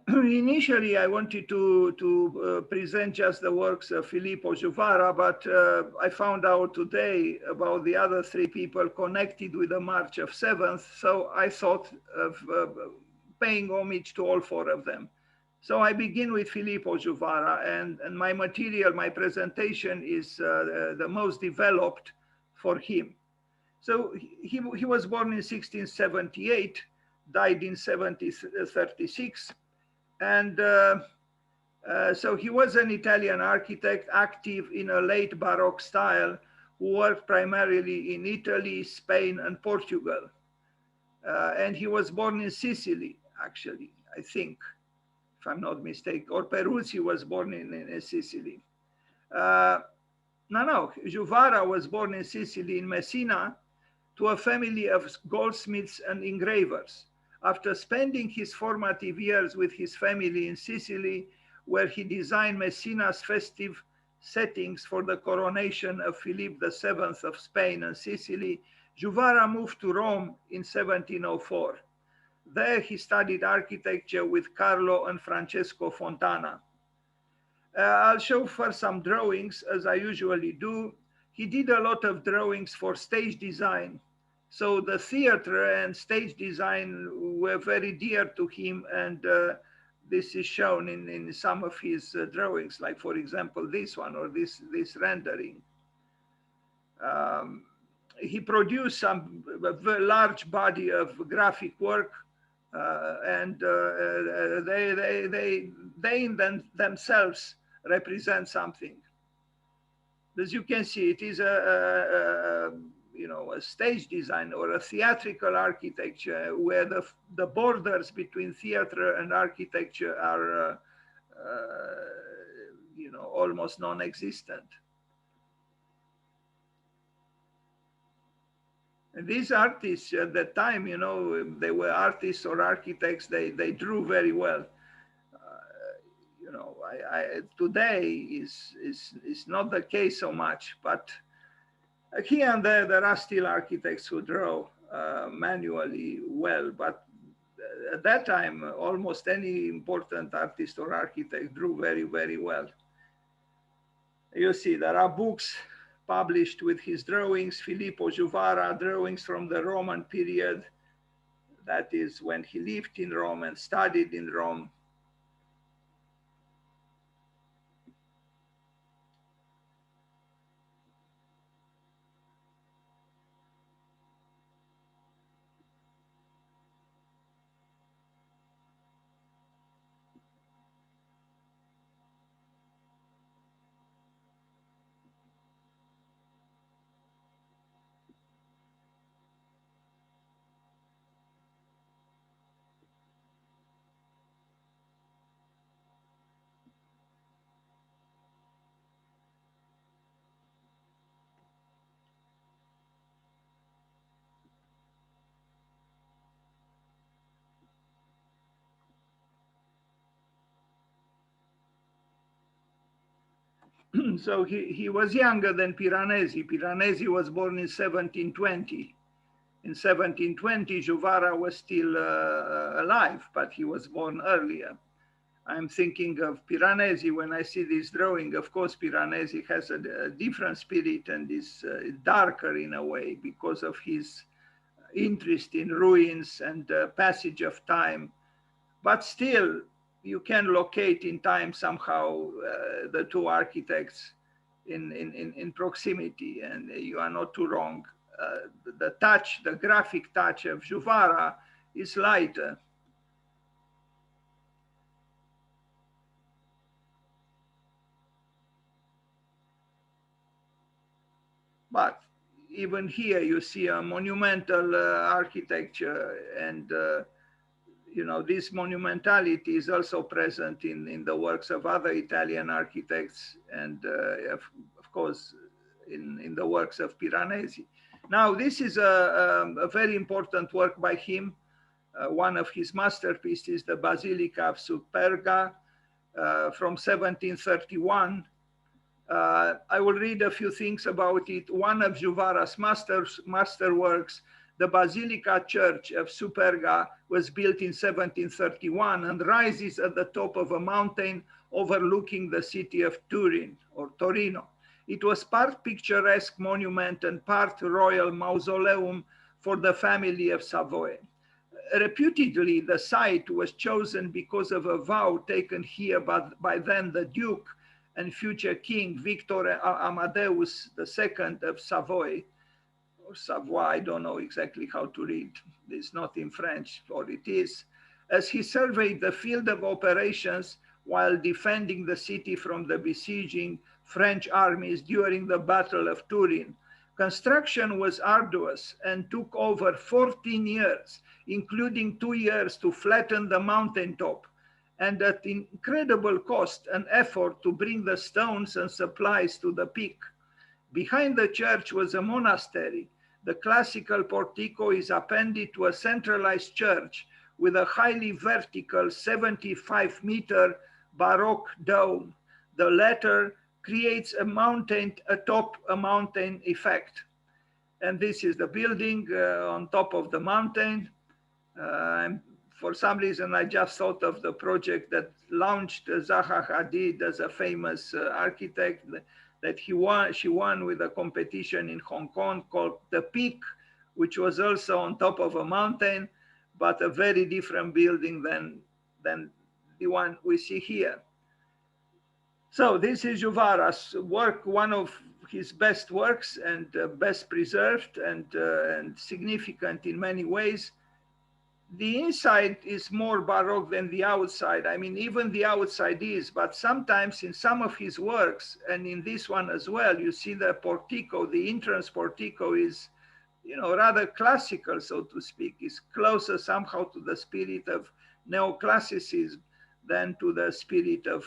Initially, I wanted to present just the works of Filippo Juvarra, but I found out today about the other three people connected with the March of Seventh, so I thought of paying homage to all four of them. So I begin with Filippo Juvarra, and my material, my presentation is the most developed for him. So he was born in 1678, died in 1736. And so he was an Italian architect active in a late Baroque style who worked primarily in Italy, Spain, and Portugal. And he was born in Sicily, actually, I think, if I'm not mistaken, or Peruzzi was born in Sicily. No, Juvarra was born in Sicily, in Messina, to a family of goldsmiths and engravers. After spending his formative years with his family in Sicily, where he designed Messina's festive settings for the coronation of Philip VII of Spain and Sicily, Juvarra moved to Rome in 1704. There he studied architecture with Carlo and Francesco Fontana. I'll show first some drawings, as I usually do. He did a lot of drawings for stage design. So the theater and stage design were very dear to him, and this is shown in some of his drawings, like for example, this one or this rendering. He produced a very large body of graphic work, and they in themselves represent something. As you can see, it is a stage design or a theatrical architecture where the borders between theater and architecture are, almost non-existent. And these artists at that time, they were artists or architects, they drew very well. Today is not the case so much, but here and there are still architects who draw manually well, but at that time, almost any important artist or architect drew very, very well. You see, there are books published with his drawings, Filippo Juvarra, drawings from the Roman period. That is when he lived in Rome and studied in Rome. So he was younger than Piranesi. Piranesi was born in 1720. In 1720, Juvarra was still alive, but he was born earlier. I'm thinking of Piranesi when I see this drawing. Of course, Piranesi has a different spirit and is darker in a way because of his interest in ruins and passage of time. But still, you can locate in time somehow the two architects in proximity, and you are not too wrong. The graphic touch of Juvarra is lighter. But even here you see a monumental architecture, and this monumentality is also present in the works of other Italian architects, and of course in the works of Piranesi. Now this is a very important work by him. One of his masterpieces, the Basilica of Superga, from 1731. I will read a few things about it. One of Juvarra's masterworks, The Basilica Church of Superga was built in 1731 and rises at the top of a mountain overlooking the city of Turin or Torino. It was part picturesque monument and part royal mausoleum for the family of Savoy. Reputedly, the site was chosen because of a vow taken here by then the Duke and future King Victor Amadeus II of Savoy, or Savoy, I don't know exactly how to read. It's not in French, or it is, as he surveyed the field of operations while defending the city from the besieging French armies during the Battle of Turin. Construction was arduous and took over 14 years, including 2 years to flatten the mountaintop, and at incredible cost and effort to bring the stones and supplies to the peak. Behind the church was a monastery. The classical portico is appended to a centralized church with a highly vertical 75-meter Baroque dome. The latter creates a mountain atop a mountain effect. And this is the building on top of the mountain. For some reason, I just thought of the project that launched Zaha Hadid as a famous architect that she won with a competition in Hong Kong called The Peak, which was also on top of a mountain, but a very different building than the one we see here. So this is Juvarra's work, one of his best works and best preserved and significant in many ways. The inside is more Baroque than the outside. I mean, even the outside is, but sometimes in some of his works, and in this one as well, you see the portico, the entrance portico is, you know, rather classical, so to speak. It's closer somehow to the spirit of neoclassicism than to the spirit of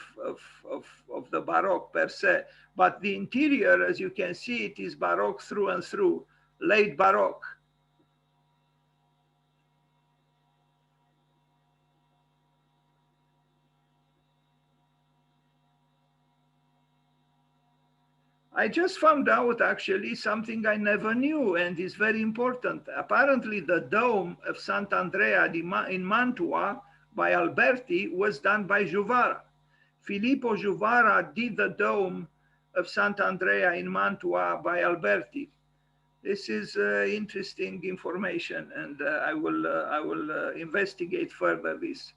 the Baroque per se. But the interior, as you can see, it is Baroque through and through, late Baroque. I just found out actually something I never knew and is very important. Apparently the dome of Sant'Andrea in Mantua by Alberti was done by Juvarra. Filippo Juvarra did the dome of Sant'Andrea in Mantua by Alberti. This is interesting information, and I will investigate further this.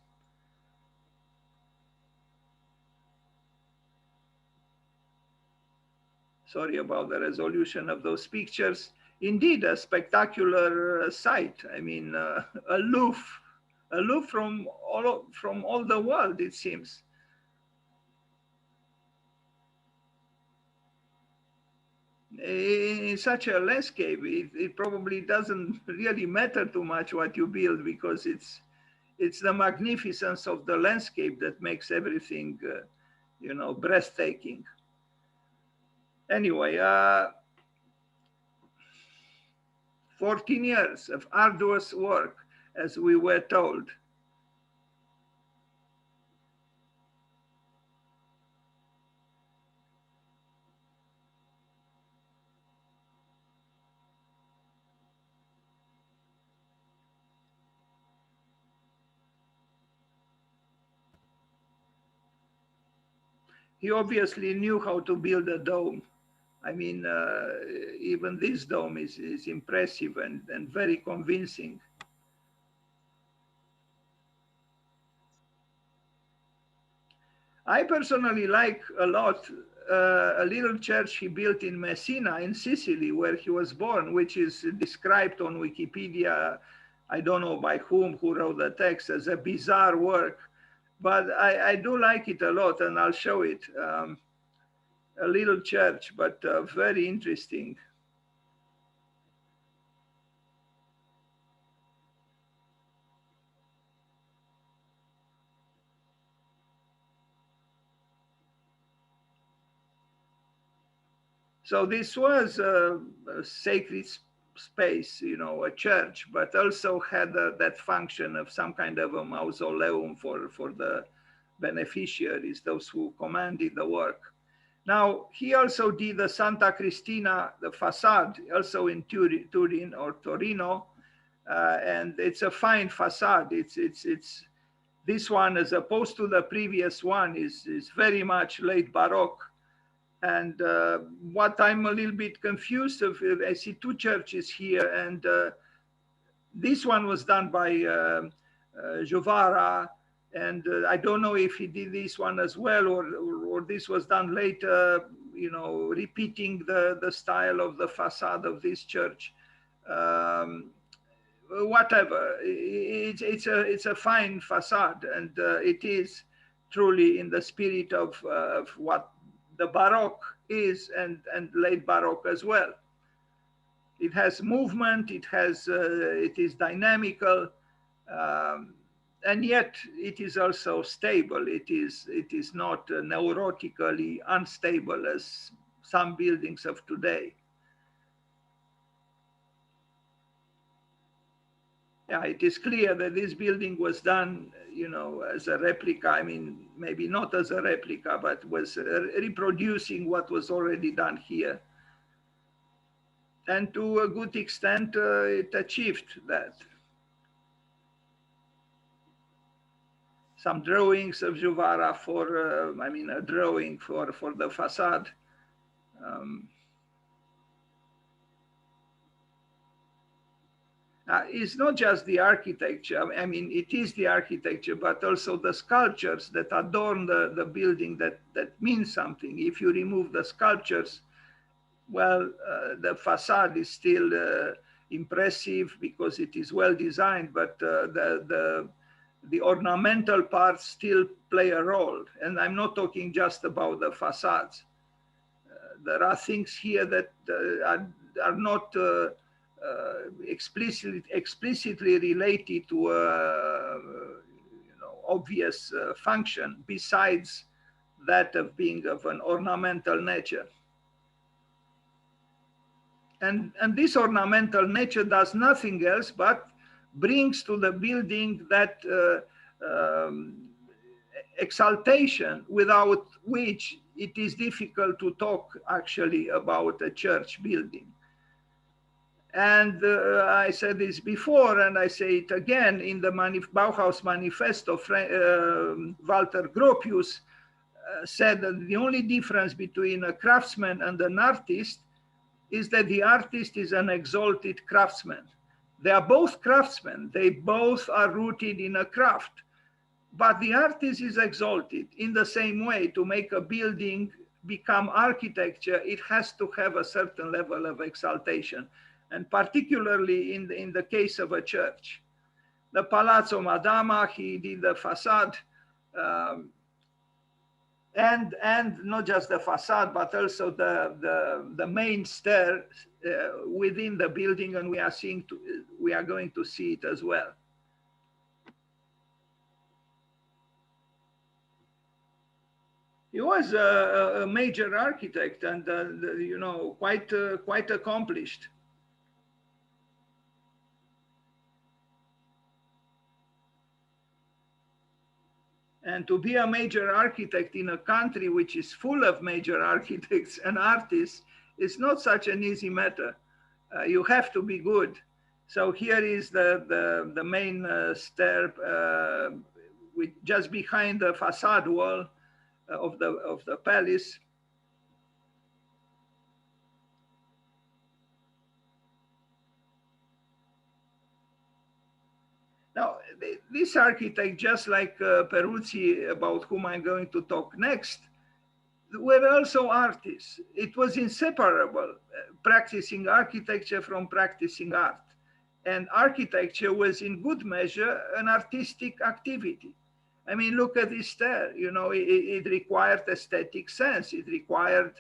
Sorry about the resolution of those pictures. Indeed, a spectacular sight. I mean, aloof from all the world, it seems. In such a landscape, it probably doesn't really matter too much what you build, because it's the magnificence of the landscape that makes everything, you know, breathtaking. Anyway, 14 years of arduous work, as we were told. He obviously knew how to build a dome. I mean, even this dome is impressive and very convincing. I personally like a lot a little church he built in Messina in Sicily, where he was born, which is described on Wikipedia, I don't know by who wrote the text, as a bizarre work. But I do like it a lot, and I'll show it. A little church, but very interesting. So this was a sacred space, you know, a church, but also had that function of some kind of a mausoleum for the beneficiaries, those who commanded the work. Now, he also did the Santa Cristina, the façade, also in Turin or Torino, and it's a fine facade. It's this one, as opposed to the previous one, is very much late Baroque. And what I'm a little bit confused of, I see two churches here, and this one was done by Juvarra, and I don't know if he did this one as well, or this was done later, you know, repeating the style of the facade of this church. Whatever, it's a fine facade, and it is truly in the spirit of what the Baroque is, and late Baroque as well. It has movement, it is dynamical, and yet it is also stable. It is not neurotically unstable as some buildings of today. Yeah, it is clear that this building was done, you know, as a replica. I mean, maybe not as a replica, but was reproducing what was already done here. And to a good extent, it achieved that. Some drawings of Juvarra for, I mean, a drawing for the facade. It's not just the architecture. I mean, it is the architecture, but also the sculptures that adorn the building that mean something. If you remove the sculptures, well, the facade is still impressive because it is well designed, but the ornamental parts still play a role. And I'm not talking just about the facades. There are things here that are not explicitly related to you know, obvious function, besides that of being of an ornamental nature. And this ornamental nature does nothing else but brings to the building that exaltation without which it is difficult to talk actually about a church building. And I said this before, and I say it again, in the Bauhaus Manifesto, Walter Gropius said that the only difference between a craftsman and an artist is that the artist is an exalted craftsman. They are both craftsmen. They both are rooted in a craft. But the artist is exalted in the same way. To make a building become architecture, it has to have a certain level of exaltation. And particularly in the case of a church. The Palazzo Madama, he did the facade, and not just the facade, but also the main stair within the building, and we are going to see it as well. He was a major architect, and you know, quite accomplished. And to be a major architect in a country which is full of major architects and artists is not such an easy matter. You have to be good. So here is the main stair, just behind the facade wall of the palace. Now, this architect, just like Peruzzi, about whom I'm going to talk next, were also artists. It was inseparable, practicing architecture from practicing art. And architecture was in good measure an artistic activity. I mean, look at this stair, you know, it required aesthetic sense. It required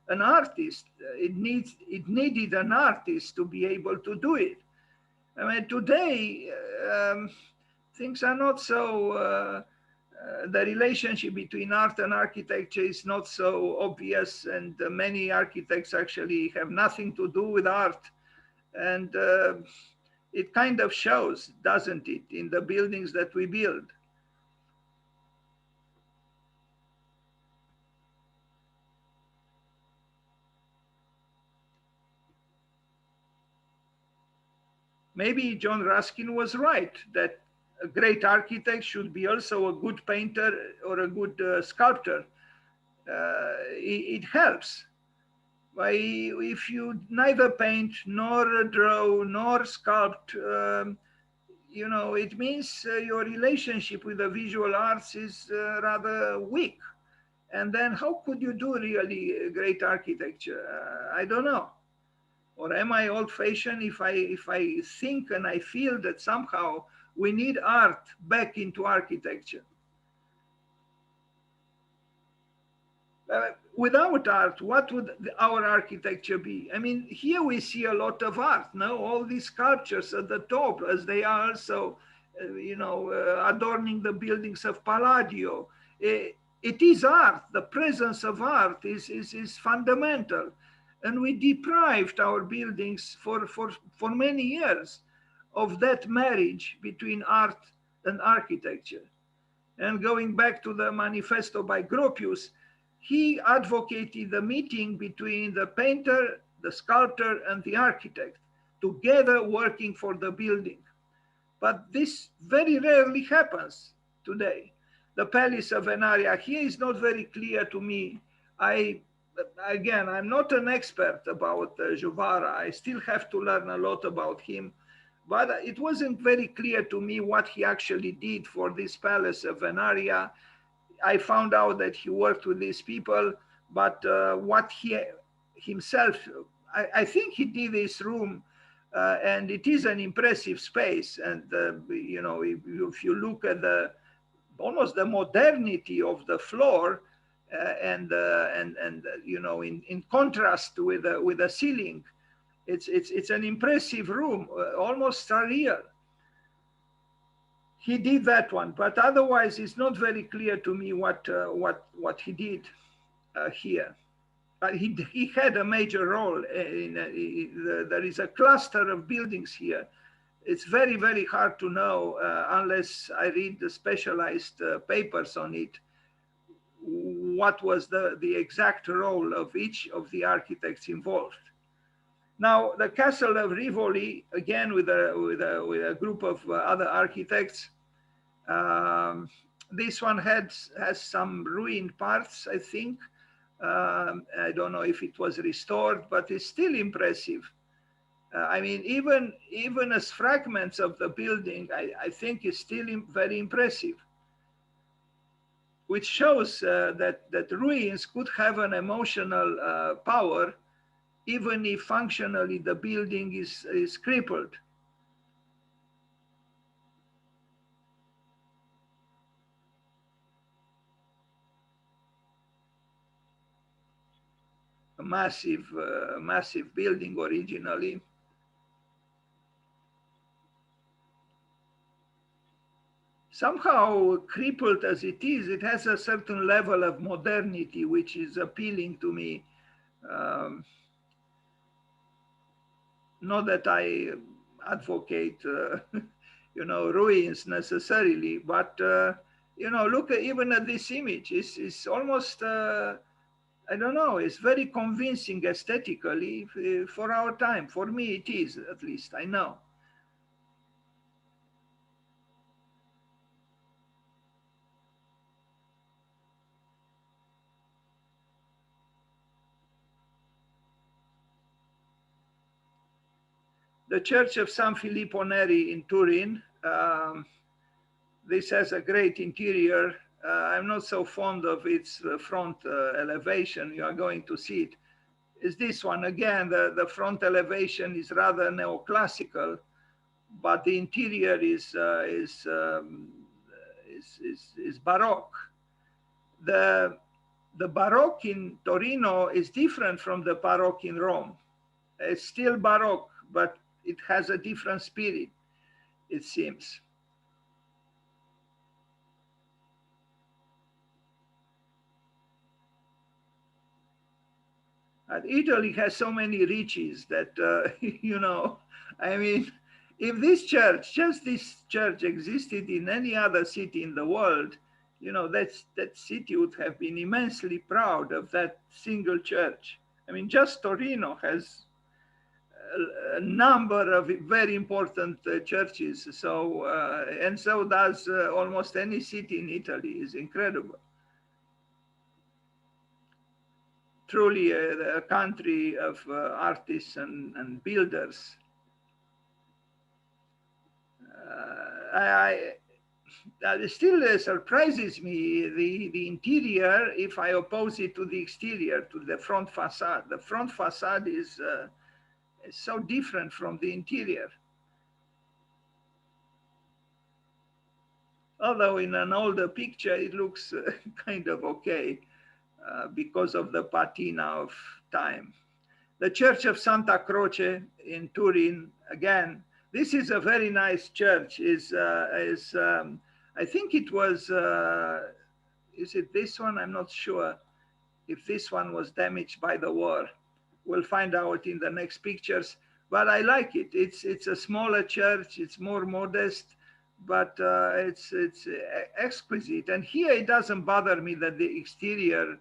an artist. It needed an artist to be able to do it. I mean, today, things are not so, the relationship between art and architecture is not so obvious, and many architects actually have nothing to do with art. And it kind of shows, doesn't it, in the buildings that we build. maybe John Ruskin was right that a great architect should be also a good painter or a good sculptor. It helps. If you neither paint nor draw nor sculpt, it means your relationship with the visual arts is rather weak. And then how could you do really great architecture? I don't know. Or am I old-fashioned if I think and I feel that somehow we need art back into architecture? Without art, what would our architecture be? I mean, here we see a lot of art, no? All these sculptures at the top, as they are also, adorning the buildings of Palagio. It is art. The presence of art is fundamental. And we deprived our buildings for many years of that marriage between art and architecture. And going back to the manifesto by Gropius, he advocated the meeting between the painter, the sculptor, and the architect, together working for the building. But this very rarely happens today. The Palace of Venaria here is not very clear to me. Again, I'm not an expert about Juvarra. I still have to learn a lot about him. But it wasn't very clear to me what he actually did for this Palace of Venaria. I found out that he worked with these people, but what he himself, I think he did this room, and it is an impressive space. And if you look at almost the modernity of the floor, in contrast with the ceiling, it's an impressive room, almost surreal. He did that one, but otherwise it's not very clear to me what he did here. He had a major role. There is a cluster of buildings here. It's very, very hard to know unless I read the specialized papers on it, what was the exact role of each of the architects involved. Now, the castle of Rivoli, again with a group of other architects. This one has some ruined parts, I think. I don't know if it was restored, but it's still impressive. I mean, even as fragments of the building, I think is still very impressive, which shows that ruins could have an emotional power, even if functionally the building is crippled. A massive building originally. Somehow crippled as it is, it has a certain level of modernity, which is appealing to me. Not that I advocate, ruins necessarily, but look even at this image. It's almost, I don't know, it's very convincing aesthetically for our time. For me, it is, at least, I know. The Church of San Filippo Neri in Turin. This has a great interior. I'm not so fond of its front elevation. You are going to see it. Is this one again? The front elevation is rather neoclassical, but the interior is Baroque. The Baroque in Torino is different from the Baroque in Rome. It's still Baroque, but it has a different spirit, it seems. And Italy has so many riches that, I mean, if this church, just this church existed in any other city in the world, that city would have been immensely proud of that single church. I mean, just Torino has a number of very important churches. So, and so does almost any city in Italy. Is incredible. Truly a country of artists and builders. That still surprises me, the interior, if I oppose it to the exterior, to the front facade. The front facade is so different from the interior. Although in an older picture, it looks kind of okay because of the patina of time. The Church of Santa Croce in Turin, again, this is a very nice church. I think it was, is it this one? I'm not sure if this one was damaged by the war. We'll find out in the next pictures, but I like it. It's a smaller church, it's more modest, but it's exquisite. And here it doesn't bother me that the exterior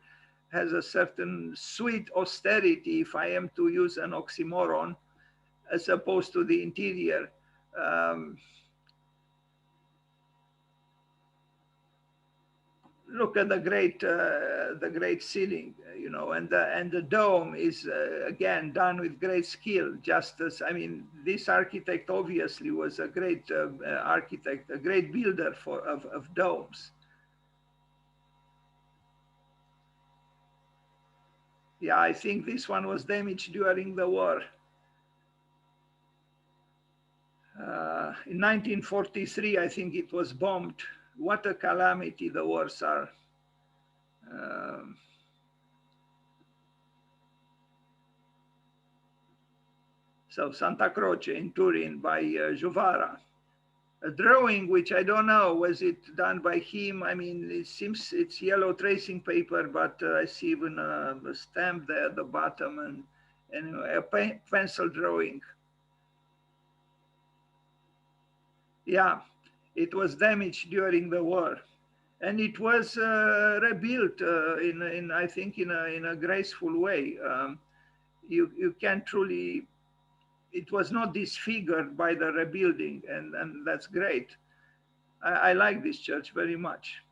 has a certain sweet austerity, if I am to use an oxymoron, as opposed to the interior. Look at the great ceiling, you know, and the dome is again done with great skill. Just as, I mean, this architect obviously was a great architect, a great builder of domes. Yeah, I think this one was damaged during the war. In 1943, I think it was bombed. What a calamity the wars are. So Santa Croce in Turin by Juvarra. A drawing which I don't know, was it done by him? I mean, it seems it's yellow tracing paper, but I see even a stamp there at the bottom and a pencil drawing. Yeah, it was damaged during the war. And it was rebuilt in I think in a graceful way. You can truly, it was not disfigured by the rebuilding, and that's great. I like this church very much.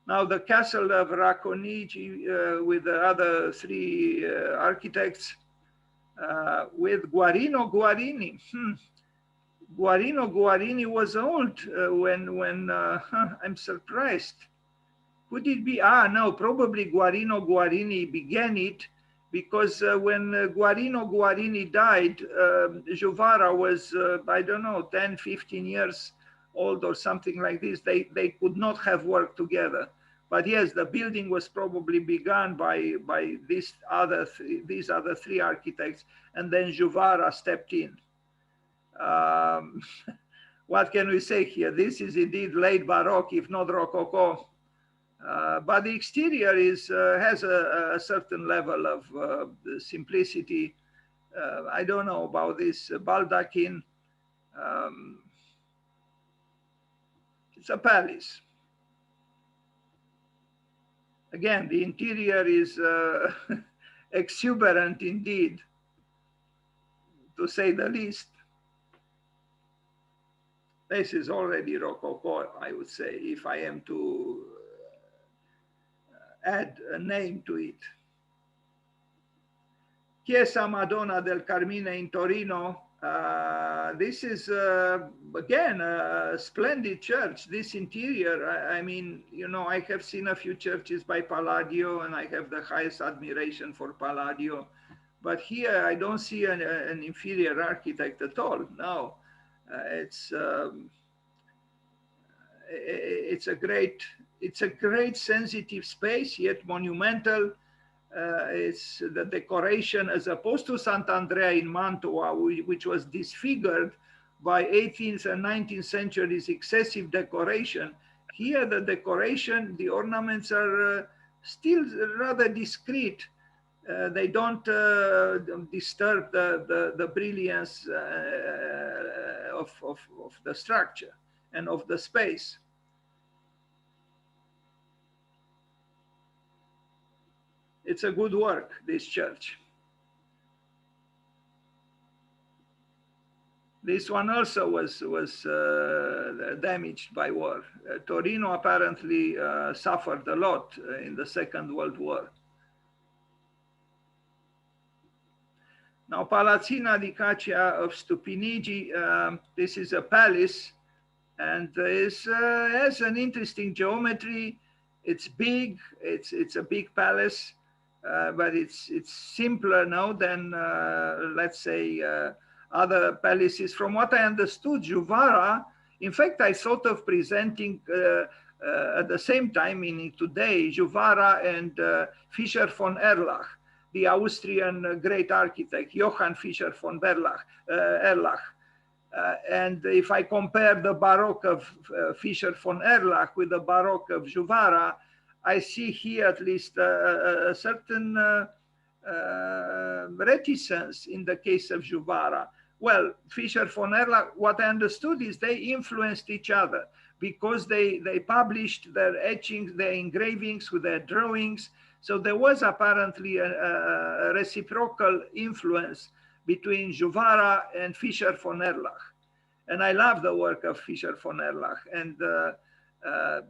Now the castle of Racconigi with the other three architects, with Guarino Guarini. Guarino Guarini was old when I'm surprised. Could it be? No, probably Guarino Guarini began it, because when Guarino Guarini died, Juvarra was, I don't know, 10, 15 years old or something like this. They could not have worked together. But yes, the building was probably begun by these other three architects, and then Juvarra stepped in. What can we say here? This is indeed late Baroque, if not Rococo. But the exterior has a certain level of simplicity. I don't know about this baldachin. It's a palace. Again, the interior is exuberant indeed, to say the least. This is already Rococo, I would say, if I am to add a name to it. Chiesa Madonna del Carmine in Torino. This is, again, a splendid church. This interior, I mean, you know, I have seen a few churches by Palagio, and I have the highest admiration for Palagio. But here, I don't see an inferior architect at all. No. It's a great sensitive space, yet monumental. It's the decoration, as opposed to Sant'Andrea in Mantua, which was disfigured by 18th and 19th centuries excessive decoration. Here, the decoration, the ornaments are still rather discreet. They don't disturb the brilliance of the structure and of the space. It's a good work, this church. This one also was damaged by war. Torino apparently suffered a lot in the Second World War. Now, Palazzina di Caccia of Stupinigi, this is a palace, and has an interesting geometry. It's big, it's a big palace, but it's simpler now than, let's say, other palaces. From what I understood, Juvarra, in fact, I thought of presenting at the same time, meaning today, Juvarra and Fischer von Erlach, the Austrian great architect, Johann Fischer von Erlach. And if I compare the Baroque of Fischer von Erlach with the Baroque of Juvarra, I see here at least a certain reticence in the case of Juvarra. Well, Fischer von Erlach, what I understood is they influenced each other because they published their etchings, their engravings with their drawings. So there was apparently a reciprocal influence between Juvarra and Fischer von Erlach. And I love the work of Fischer von Erlach. And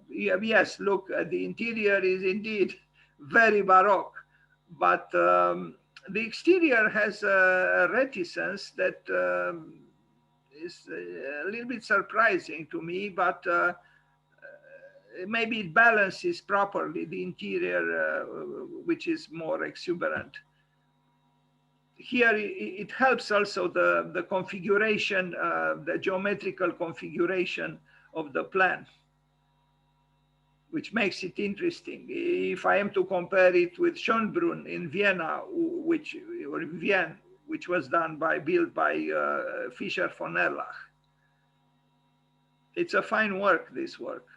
yes, look, the interior is indeed very Baroque, but the exterior has a reticence that is a little bit surprising to me, but maybe it balances properly the interior, which is more exuberant. Here, it helps also the configuration, the geometrical configuration of the plan, which makes it interesting. If I am to compare it with Schönbrunn in Vienna, which was built by Fischer von Erlach. It's a fine work, this work.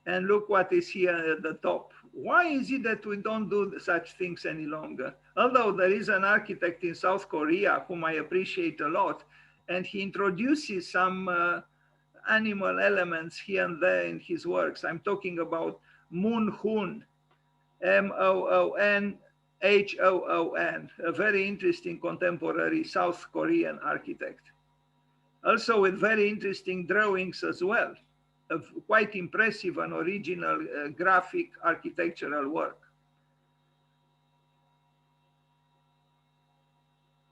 And look what is here at the top. Why is it that we don't do such things any longer? Although there is an architect in South Korea whom I appreciate a lot, and he introduces some animal elements here and there in his works. I'm talking about Moon Hoon, M-O-O-N-H-O-O-N, a very interesting contemporary South Korean architect. Also with very interesting drawings as well, of quite impressive and original graphic architectural work.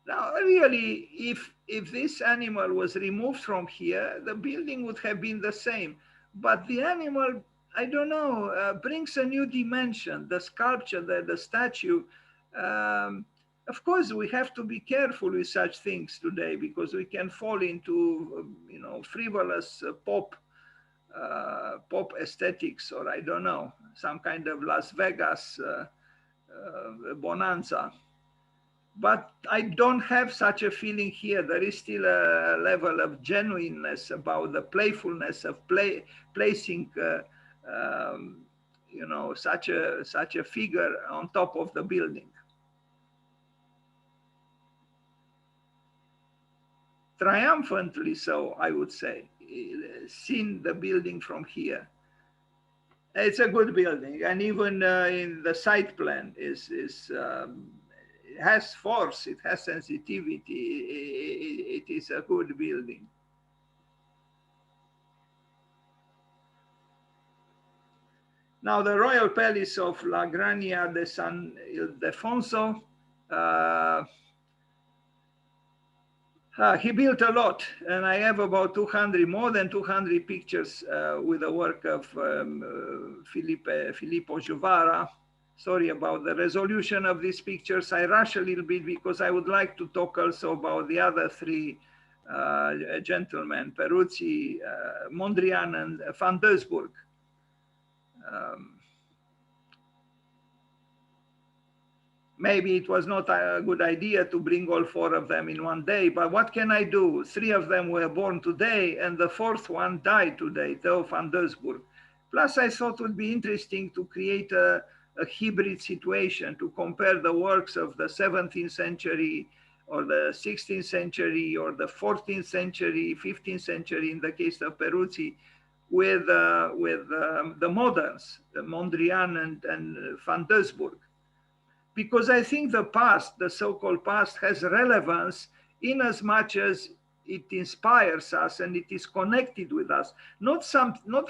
Now, really, if this animal was removed from here, the building would have been the same. But the animal, I don't know, brings a new dimension. The sculpture, the statue. Of course, we have to be careful with such things today because we can fall into, frivolous pop aesthetics, or I don't know, some kind of Las Vegas bonanza. But I don't have such a feeling here. There is still a level of genuineness about the playfulness of placing, such a figure on top of the building. Triumphantly so, I would say, seen the building from here. It's a good building, and even in the site plan it has force, it has sensitivity, it is a good building. Now, the Royal Palace of La Grania de San Ildefonso, he built a lot, and I have about more than 200 pictures with the work of Filippo Juvarra. Sorry about the resolution of these pictures. I rush a little bit because I would like to talk also about the other three gentlemen, Peruzzi, Mondrian, and van Doesburg. Maybe it was not a good idea to bring all four of them in one day, but what can I do? Three of them were born today, and the fourth one died today, Theo van Doesburg. Plus, I thought it would be interesting to create a hybrid situation, to compare the works of the 17th century or the 16th century or the 14th century, 15th century in the case of Peruzzi, with the moderns, Mondrian and van Doesburg. Because I think the past, the so-called past, has relevance in as much as it inspires us and it is connected with us. Not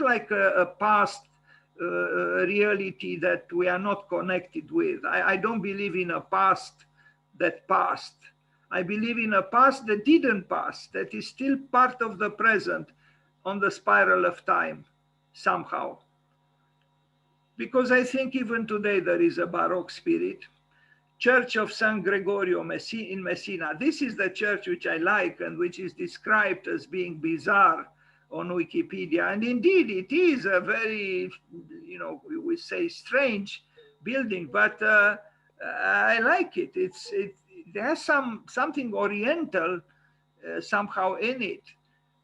like a past reality that we are not connected with. I don't believe in a past that passed. I believe in a past that didn't pass, that is still part of the present on the spiral of time somehow. Because I think even today there is a Baroque spirit. Church of San Gregorio in Messina. This is the church which I like and which is described as being bizarre on Wikipedia. And indeed, it is a very, we say strange building, but I like it. There's something oriental somehow in it.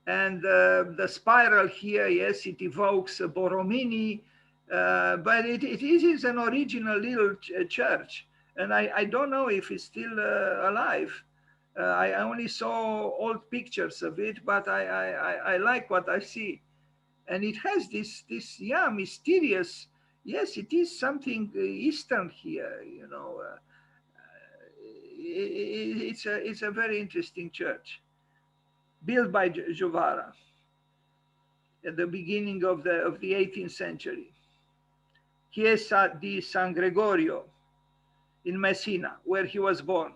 And the spiral here, yes, it evokes Borromini, but it is an original little church. And I don't know if it's still alive. I only saw old pictures of it, but I like what I see. And it has this mysterious, yes, it is something Eastern here, it's a very interesting church, built by Juvarra at the beginning of the 18th century. Chiesa di San Gregorio in Messina, where he was born.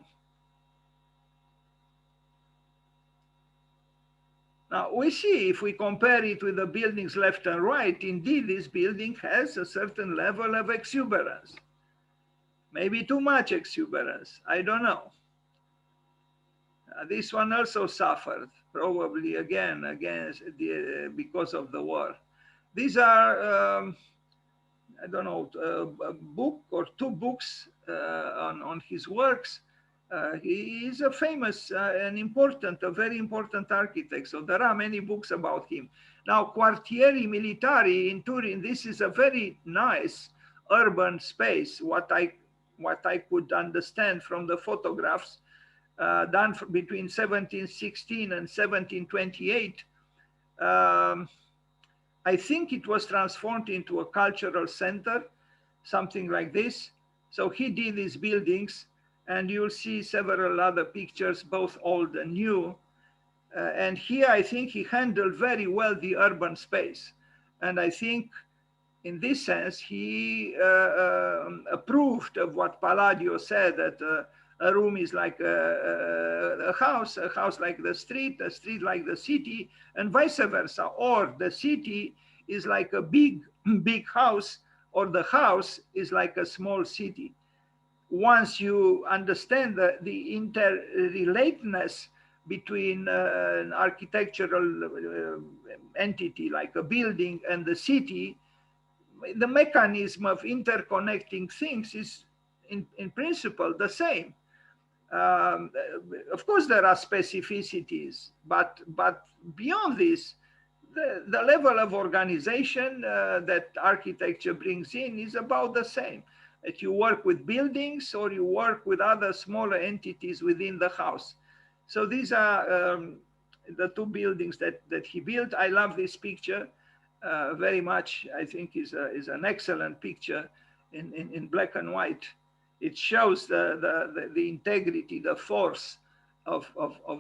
Now we see, if we compare it with the buildings left and right, indeed this building has a certain level of exuberance. Maybe too much exuberance, I don't know. This one also suffered, probably again because of the war. These are, I don't know, a book or two books on his works. He is a famous and important, a very important architect. So there are many books about him. Now, Quartieri Militari in Turin, this is a very nice urban space. What I could understand from the photographs done between 1716 and 1728. I think it was transformed into a cultural center, something like this. So he did these buildings, and you'll see several other pictures, both old and new. And here I think he handled very well the urban space. And I think in this sense, he approved of what Palladio said, that a room is like a house like the street, a street like the city, and vice versa. Or the city is like a big house, or the house is like a small city. Once you understand the interrelatedness between an architectural entity like a building and the city, the mechanism of interconnecting things is in principle the same. Of course, there are specificities, but beyond this, the level of organization that architecture brings in is about the same. That you work with buildings or you work with other smaller entities within the house. So these are the two buildings that he built. I love this picture very much. I think is an excellent picture in black and white. It shows the integrity, the force of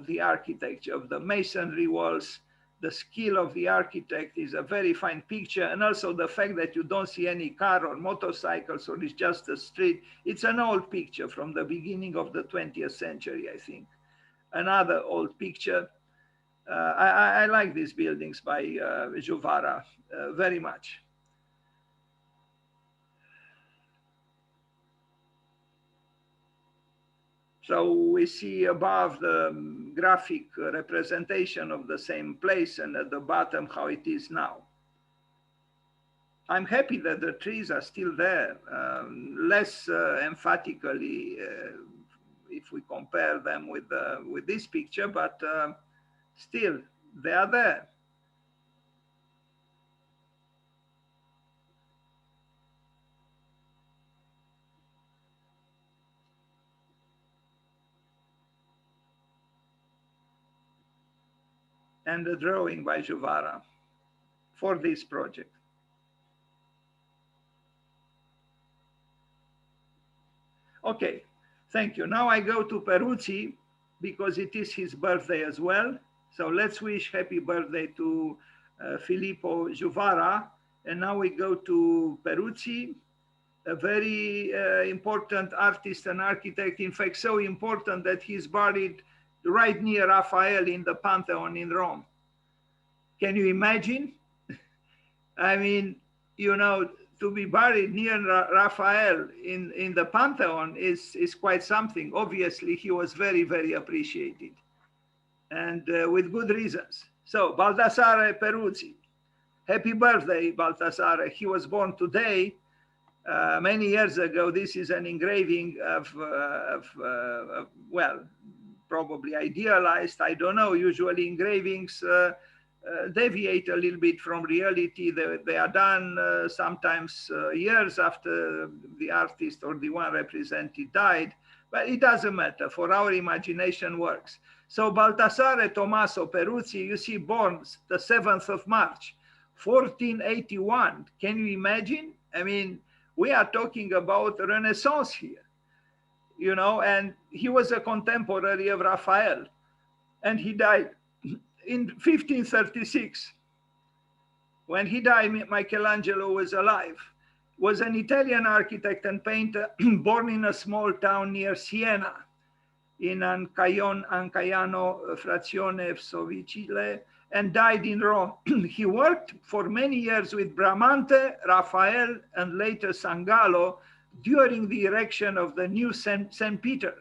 the architecture, of the masonry walls. The skill of the architect is a very fine picture. And also the fact that you don't see any car or motorcycles, or it's just a street. It's an old picture from the beginning of the 20th century, I think. Another old picture. I like these buildings by Juvarra very much. So we see above the graphic representation of the same place, and at the bottom how it is now. I'm happy that the trees are still there, less emphatically if we compare them with this picture, but still they are there. And a drawing by Juvarra for this project. Okay, thank you. Now I go to Peruzzi because it is his birthday as well. So let's wish happy birthday to Filippo Juvarra. And now we go to Peruzzi, a very important artist and architect. In fact, so important that he's buried right near Raphael in the Pantheon in Rome. Can you imagine? I mean, you know, to be buried near Raphael in the Pantheon is quite something. Obviously, he was very, very appreciated, and with good reasons. So, Baldassare Peruzzi, happy birthday, Baldassare. He was born today, many years ago. This is an engraving of well, probably idealized, I don't know. Usually engravings deviate a little bit from reality. They are done sometimes years after the artist or the one represented died, but it doesn't matter, for our imagination works. So Baldassare Tommaso Peruzzi, you see, born the 7th of March, 1481. Can you imagine? I mean, we are talking about Renaissance here, you know, and he was a contemporary of Raphael, and he died in 1536. When he died, Michelangelo was alive. Was an Italian architect and painter born in a small town near Siena, in Ancaiano frazione Sovicile, and died in Rome. He worked for many years with Bramante, Raphael, and later Sangallo during the erection of the new St. Peter.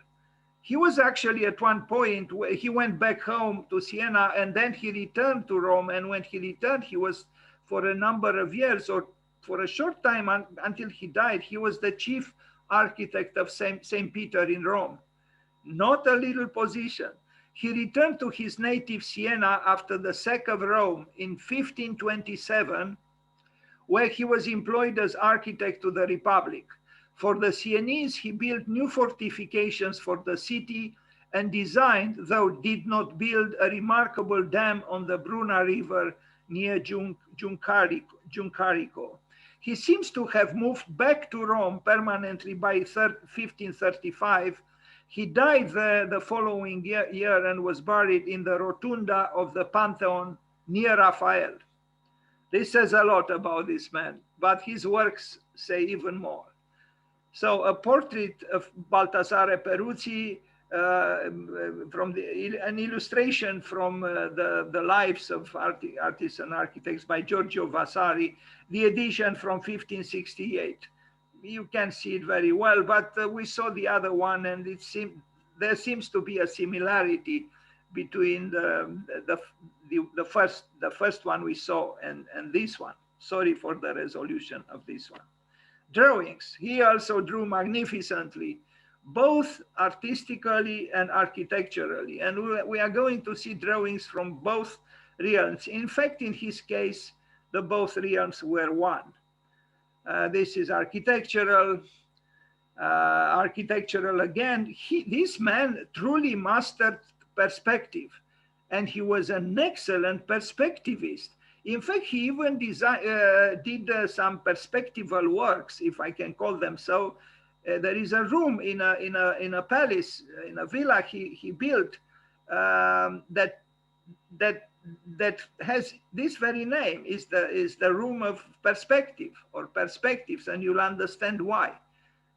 He was actually at one point, he went back home to Siena and then he returned to Rome. And when he returned, he was for a number of years, or for a short time until he died, he was the chief architect of St. Peter in Rome. Not a little position. He returned to his native Siena after the sack of Rome in 1527, where he was employed as architect to the Republic. For the Sienese, he built new fortifications for the city and designed, though did not build, a remarkable dam on the Bruna River near Giuncarico. He seems to have moved back to Rome permanently by 1535. He died there the following year and was buried in the Rotunda of the Pantheon near Raphael. This says a lot about this man, but his works say even more. So a portrait of Baldassare Peruzzi, an illustration from the lives of artists and architects by Giorgio Vasari, the edition from 1568. You can see it very well, but we saw the other one, and there seems to be a similarity between the first one we saw and this one. Sorry for the resolution of this one. Drawings. He also drew magnificently, both artistically and architecturally. And we are going to see drawings from both realms. In fact, in his case, the both realms were one. This is architectural. Architectural again. This man truly mastered perspective, and he was an excellent perspectivist. In fact, he even did some perspectival works, if I can call them so. There is a room in a palace, in a villa he built that has this very name, is the room of perspective or perspectives, and you'll understand why.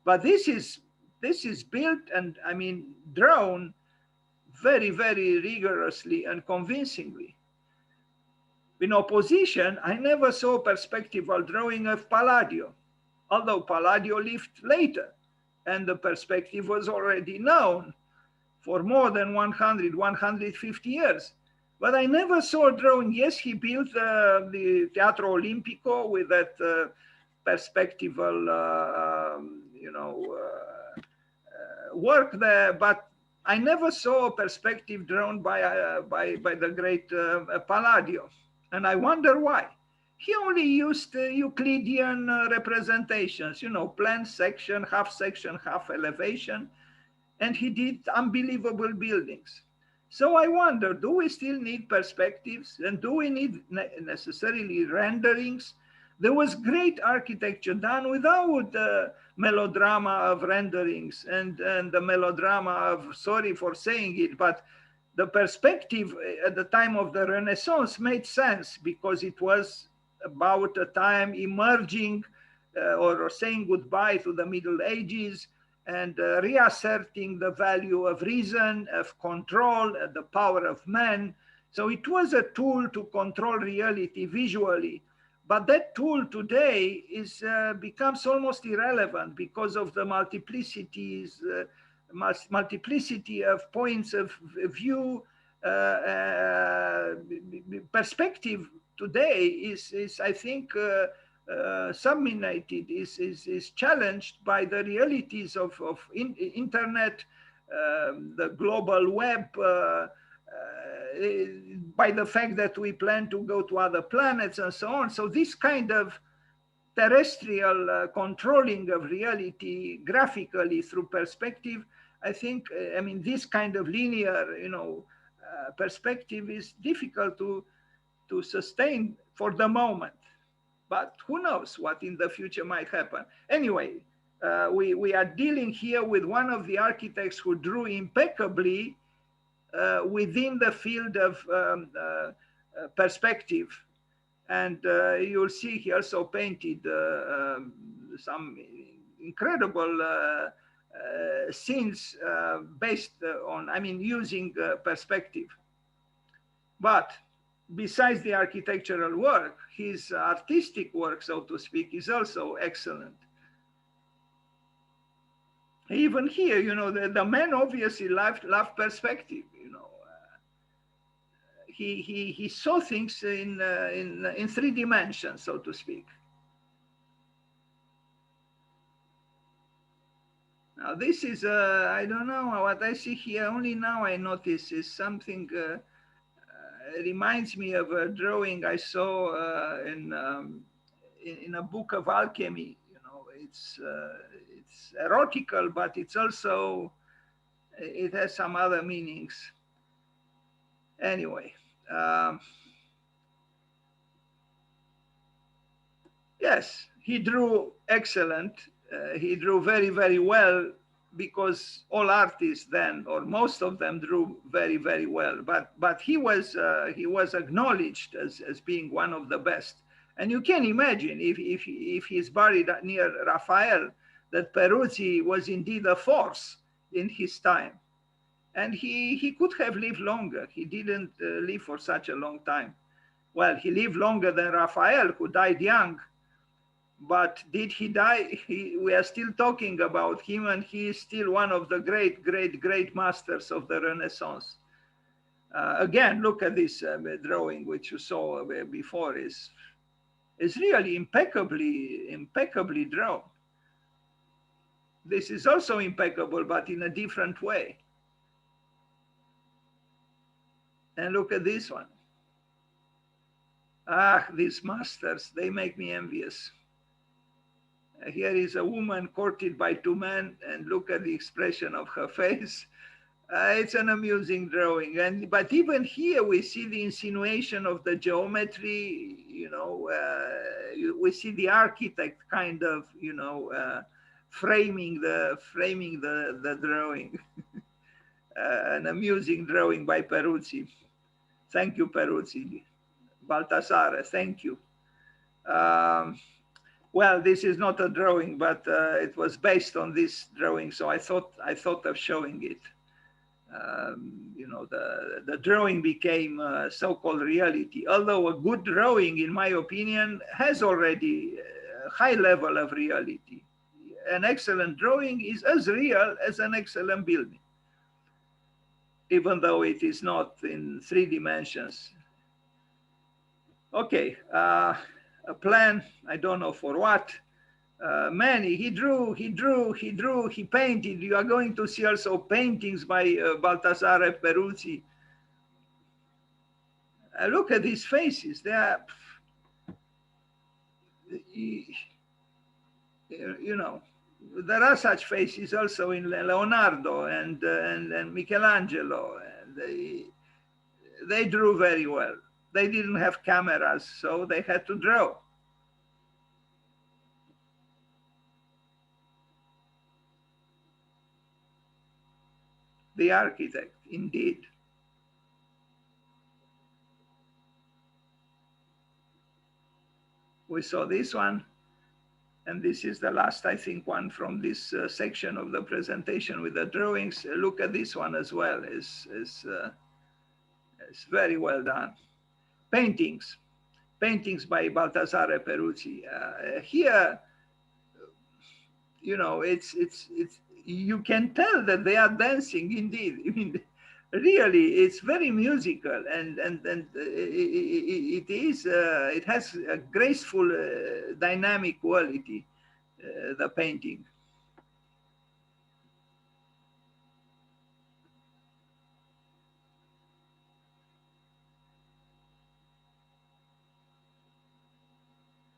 But this is built and, I mean, drawn very, very rigorously and convincingly. In opposition, I never saw perspectival drawing of Palladio, although Palladio lived later and the perspective was already known for more than 150 years. But I never saw a drawing. Yes, he built the Teatro Olimpico with that perspectival, work there, but I never saw a perspective drawn by the great Palladio. And I wonder why. He only used Euclidean representations, plan section, half elevation, and he did unbelievable buildings. So I wonder, do we still need perspectives, and do we need necessarily renderings? There was great architecture done without the melodrama of renderings and the melodrama of, sorry for saying it, but the perspective at the time of the Renaissance made sense because it was about a time emerging or saying goodbye to the Middle Ages and reasserting the value of reason, of control, the power of man. So it was a tool to control reality visually. But that tool today is becomes almost irrelevant because of the multiplicity of points of view. Perspective today is I think, subminated, is challenged by the realities of internet, the global web, by the fact that we plan to go to other planets and so on. So this kind of terrestrial controlling of reality graphically through perspective, I think, I mean, this kind of linear, perspective is difficult to sustain for the moment. But who knows what in the future might happen. Anyway, we are dealing here with one of the architects who drew impeccably within the field of perspective. And you'll see he also painted some incredible scenes based on, I mean, using perspective. But besides the architectural work, his artistic work, so to speak, is also excellent. Even here, the man obviously loved perspective. He saw things in 3 dimensions, so to speak. Now this is, I don't know, what I see here, only now I notice is something, reminds me of a drawing I saw in a book of alchemy. It's erotical, but it's also, it has some other meanings. Anyway. Yes, he drew excellent. He drew very, very well because all artists then, or most of them, drew very, very well. But he was acknowledged as being one of the best. And you can imagine if he's buried near Raphael, that Peruzzi was indeed a force in his time. And he could have lived longer. He didn't live for such a long time. Well, he lived longer than Raphael, who died young. But did he die? We are still talking about him, and he is still one of the great masters of the Renaissance. Again, look at this drawing, which you saw before, is really impeccably drawn. This is also impeccable, but in a different way. And look at this one. Ah, these masters, they make me envious. Here is a woman courted by 2 men, and look at the expression of her face. It's an amusing drawing. But even here we see the insinuation of the geometry, we see the architect kind of, framing the drawing. An amusing drawing by Peruzzi. Thank you, Peruzzi. Baldassare, thank you. Well, this is not a drawing, but it was based on this drawing, so I thought of showing it. The drawing became so-called reality, although a good drawing, in my opinion, has already a high level of reality. An excellent drawing is as real as an excellent building, even though it is not in 3 dimensions. Okay, a plan, I don't know for what. Many, he drew, he painted. You are going to see also paintings by Baldassare Peruzzi. Look at these faces. They are, there are such faces also in Leonardo and Michelangelo. And they drew very well. They didn't have cameras, so they had to draw. The architect, indeed. We saw this one. And this is the last, I think, one from this section of the presentation with the drawings. Look at this one as well. It's very well done. Paintings by Baldassare Peruzzi. Here, you know, it's you can tell that they are dancing indeed. I mean, really, it's very musical, and it has a graceful, dynamic quality. The painting.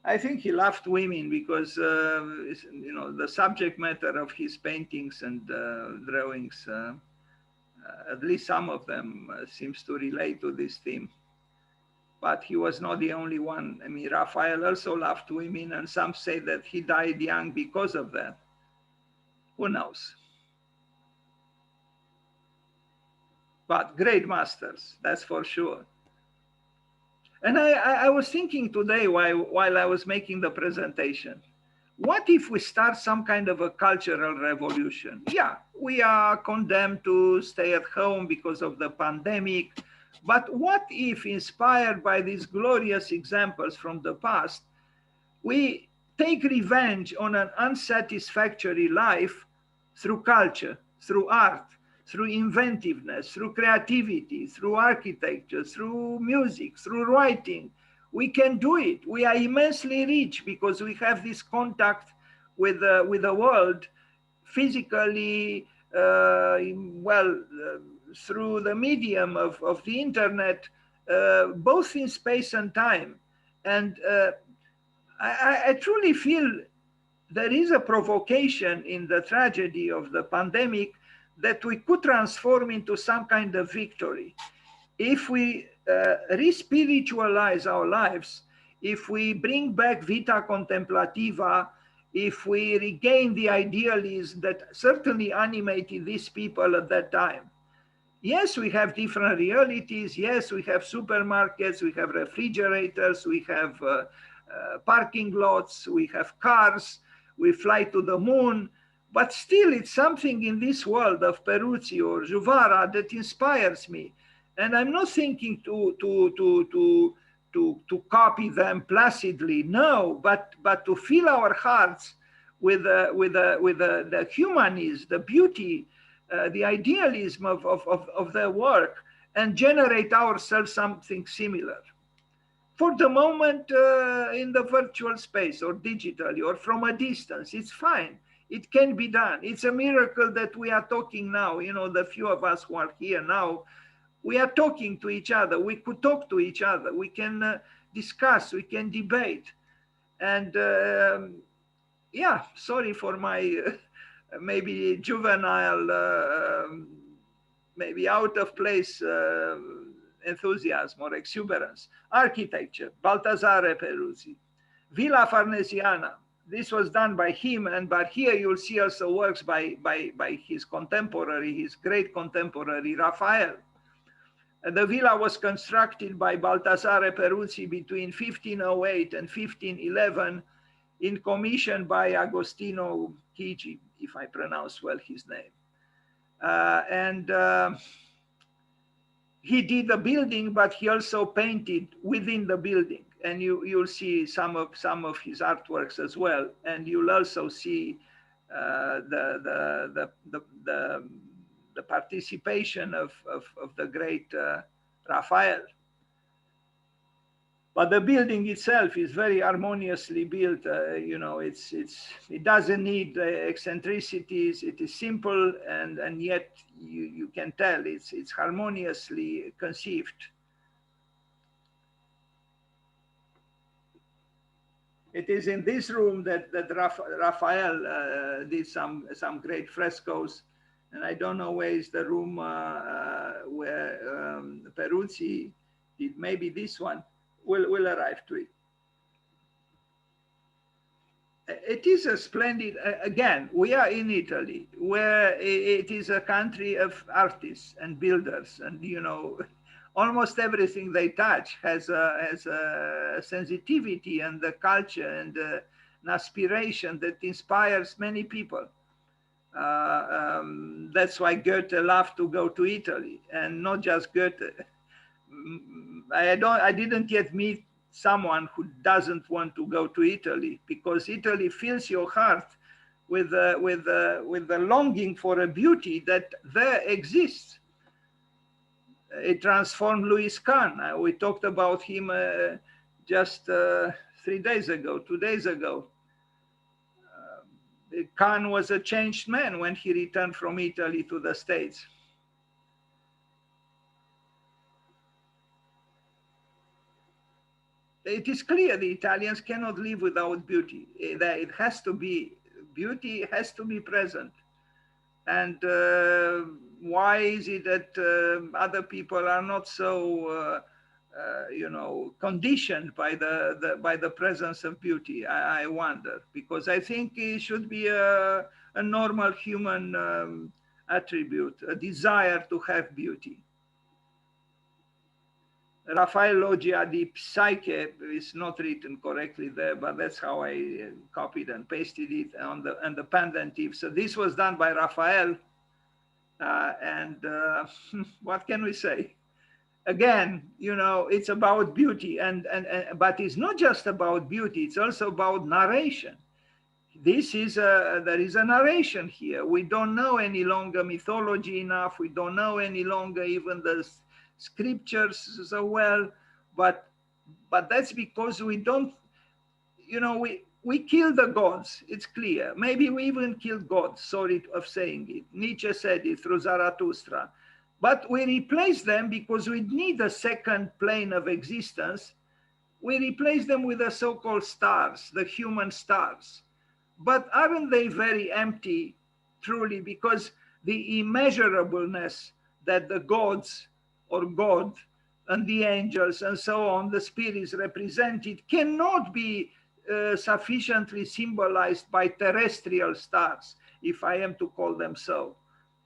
I think he loved women because you know, the subject matter of his paintings and drawings. At least some of them seems to relate to this theme. But he was not the only one. I mean, Raphael also loved women, and some say that he died young because of that. Who knows? But great masters, that's for sure. And I was thinking today while I was making the presentation, what if we start some kind of a cultural revolution? Yeah, we are condemned to stay at home because of the pandemic. But what if, inspired by these glorious examples from the past, we take revenge on an unsatisfactory life through culture, through art, through inventiveness, through creativity, through architecture, through music, through writing? We can do it. We are immensely rich because we have this contact with the world physically, through the medium of the internet, both in space and time. And I truly feel there is a provocation in the tragedy of the pandemic that we could transform into some kind of victory. If we re-spiritualize our lives, if we bring back vita contemplativa, if we regain the idealism that certainly animated these people at that time. Yes, we have different realities. Yes, we have supermarkets, we have refrigerators, we have parking lots, we have cars, we fly to the moon. But still, it's something in this world of Peruzzi or Juvarra that inspires me. And I'm not thinking to copy them placidly, no, but to fill our hearts with the humanism, the beauty, the idealism of their work, and generate ourselves something similar. For the moment, in the virtual space or digitally or from a distance, it's fine. It can be done. It's a miracle that we are talking now. You know, the few of us who are here now, we are talking to each other. We could talk to each other. We can discuss. We can debate. And yeah, sorry for my maybe juvenile, maybe out of place enthusiasm or exuberance. Architecture, Baldassare Peruzzi. Villa Farnesiana. This was done by him, but here you'll see also works by his contemporary, his great contemporary, Raphael. The villa was constructed by Baldassare Peruzzi between 1508 and 1511 in commission by Agostino Chigi, if I pronounce well his name. He did the building, but he also painted within the building. And you'll see some of his artworks as well. And you'll also see the participation of the great Raphael. But the building itself is very harmoniously built. You know, it doesn't need eccentricities. It is simple, and yet you can tell it's harmoniously conceived. It is in this room that Raphael did some great frescoes, and I don't know where is the room where Peruzzi did. Maybe this one. We'll arrive to it. It is a splendid, again, we are in Italy, where it is a country of artists and builders, and, you know, almost everything they touch has a sensitivity and a culture and an aspiration that inspires many people. That's why Goethe loved to go to Italy, and not just Goethe. I didn't yet meet someone who doesn't want to go to Italy, because Italy fills your heart with the longing for a beauty that there exists. It transformed Louis Kahn. We talked about him just 3 days ago, 2 days ago. Kahn was a changed man when he returned from Italy to the States. It is clear the Italians cannot live without beauty. It has to be, beauty has to be present. And why is it that other people are not so, conditioned by the presence of beauty? I wonder, because I think it should be a normal human attribute, a desire to have beauty. Raphaël Loggia di Psiche is not written correctly there, but that's how I copied and pasted it on the pendentive. So this was done by Raphael, and what can we say? Again, it's about beauty, but it's not just about beauty; it's also about narration. There is a narration here. We don't know any longer mythology enough. We don't know any longer even the scriptures so well, but that's because we don't, we kill the gods. It's clear. Maybe we even killed God. Sorry of saying it. Nietzsche said it through Zarathustra. But we replace them because we need a second plane of existence. We replace them with the so-called stars, the human stars. But aren't they very empty, truly? Because the immeasurableness that the gods or God and the angels and so on, the spirits represented, cannot be sufficiently symbolized by terrestrial stars, if I am to call them so.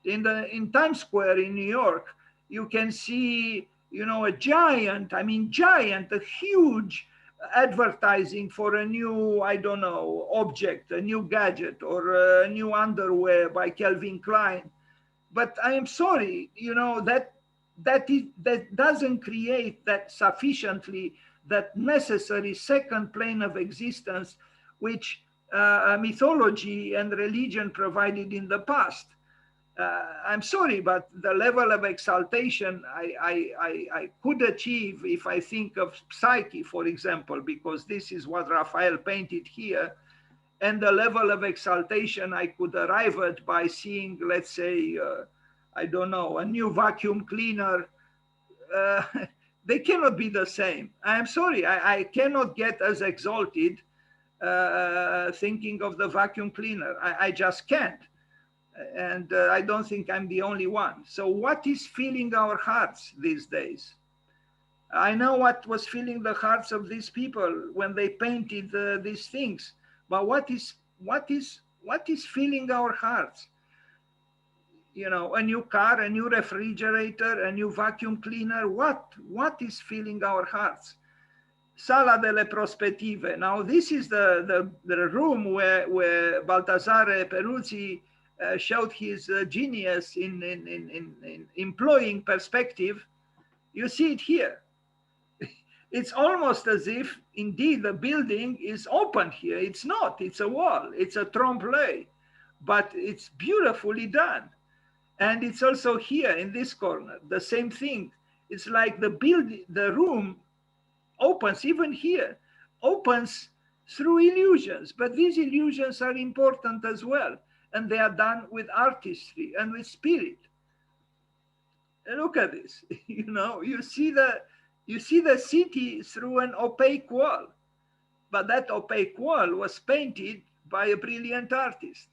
In Times Square in New York, you can see, a giant, a huge advertising for a new, I don't know, object, a new gadget, or a new underwear by Calvin Klein. But I am sorry, that doesn't create that sufficiently, that necessary second plane of existence which mythology and religion provided in the past. I'm sorry, but the level of exaltation I could achieve if I think of Psyche, for example, because this is what Raphael painted here, and the level of exaltation I could arrive at by seeing, let's say, I don't know, a new vacuum cleaner. They cannot be the same. I'm sorry, I cannot get as exalted thinking of the vacuum cleaner. I just can't. And I don't think I'm the only one. So what is filling our hearts these days? I know what was filling the hearts of these people when they painted these things, but what is filling our hearts? A new car, a new refrigerator, a new vacuum cleaner. What is filling our hearts? Sala delle Prospettive. Now this is the room where Baldassare Peruzzi showed his genius in employing perspective. You see it here. It's almost as if, indeed, the building is open here. It's not. It's a wall. It's a trompe-l'oeil, but it's beautifully done. And it's also here in this corner, the same thing. It's like the room opens, even here, opens through illusions. But these illusions are important as well. And they are done with artistry and with spirit. And look at this. You see the city through an opaque wall. But that opaque wall was painted by a brilliant artist.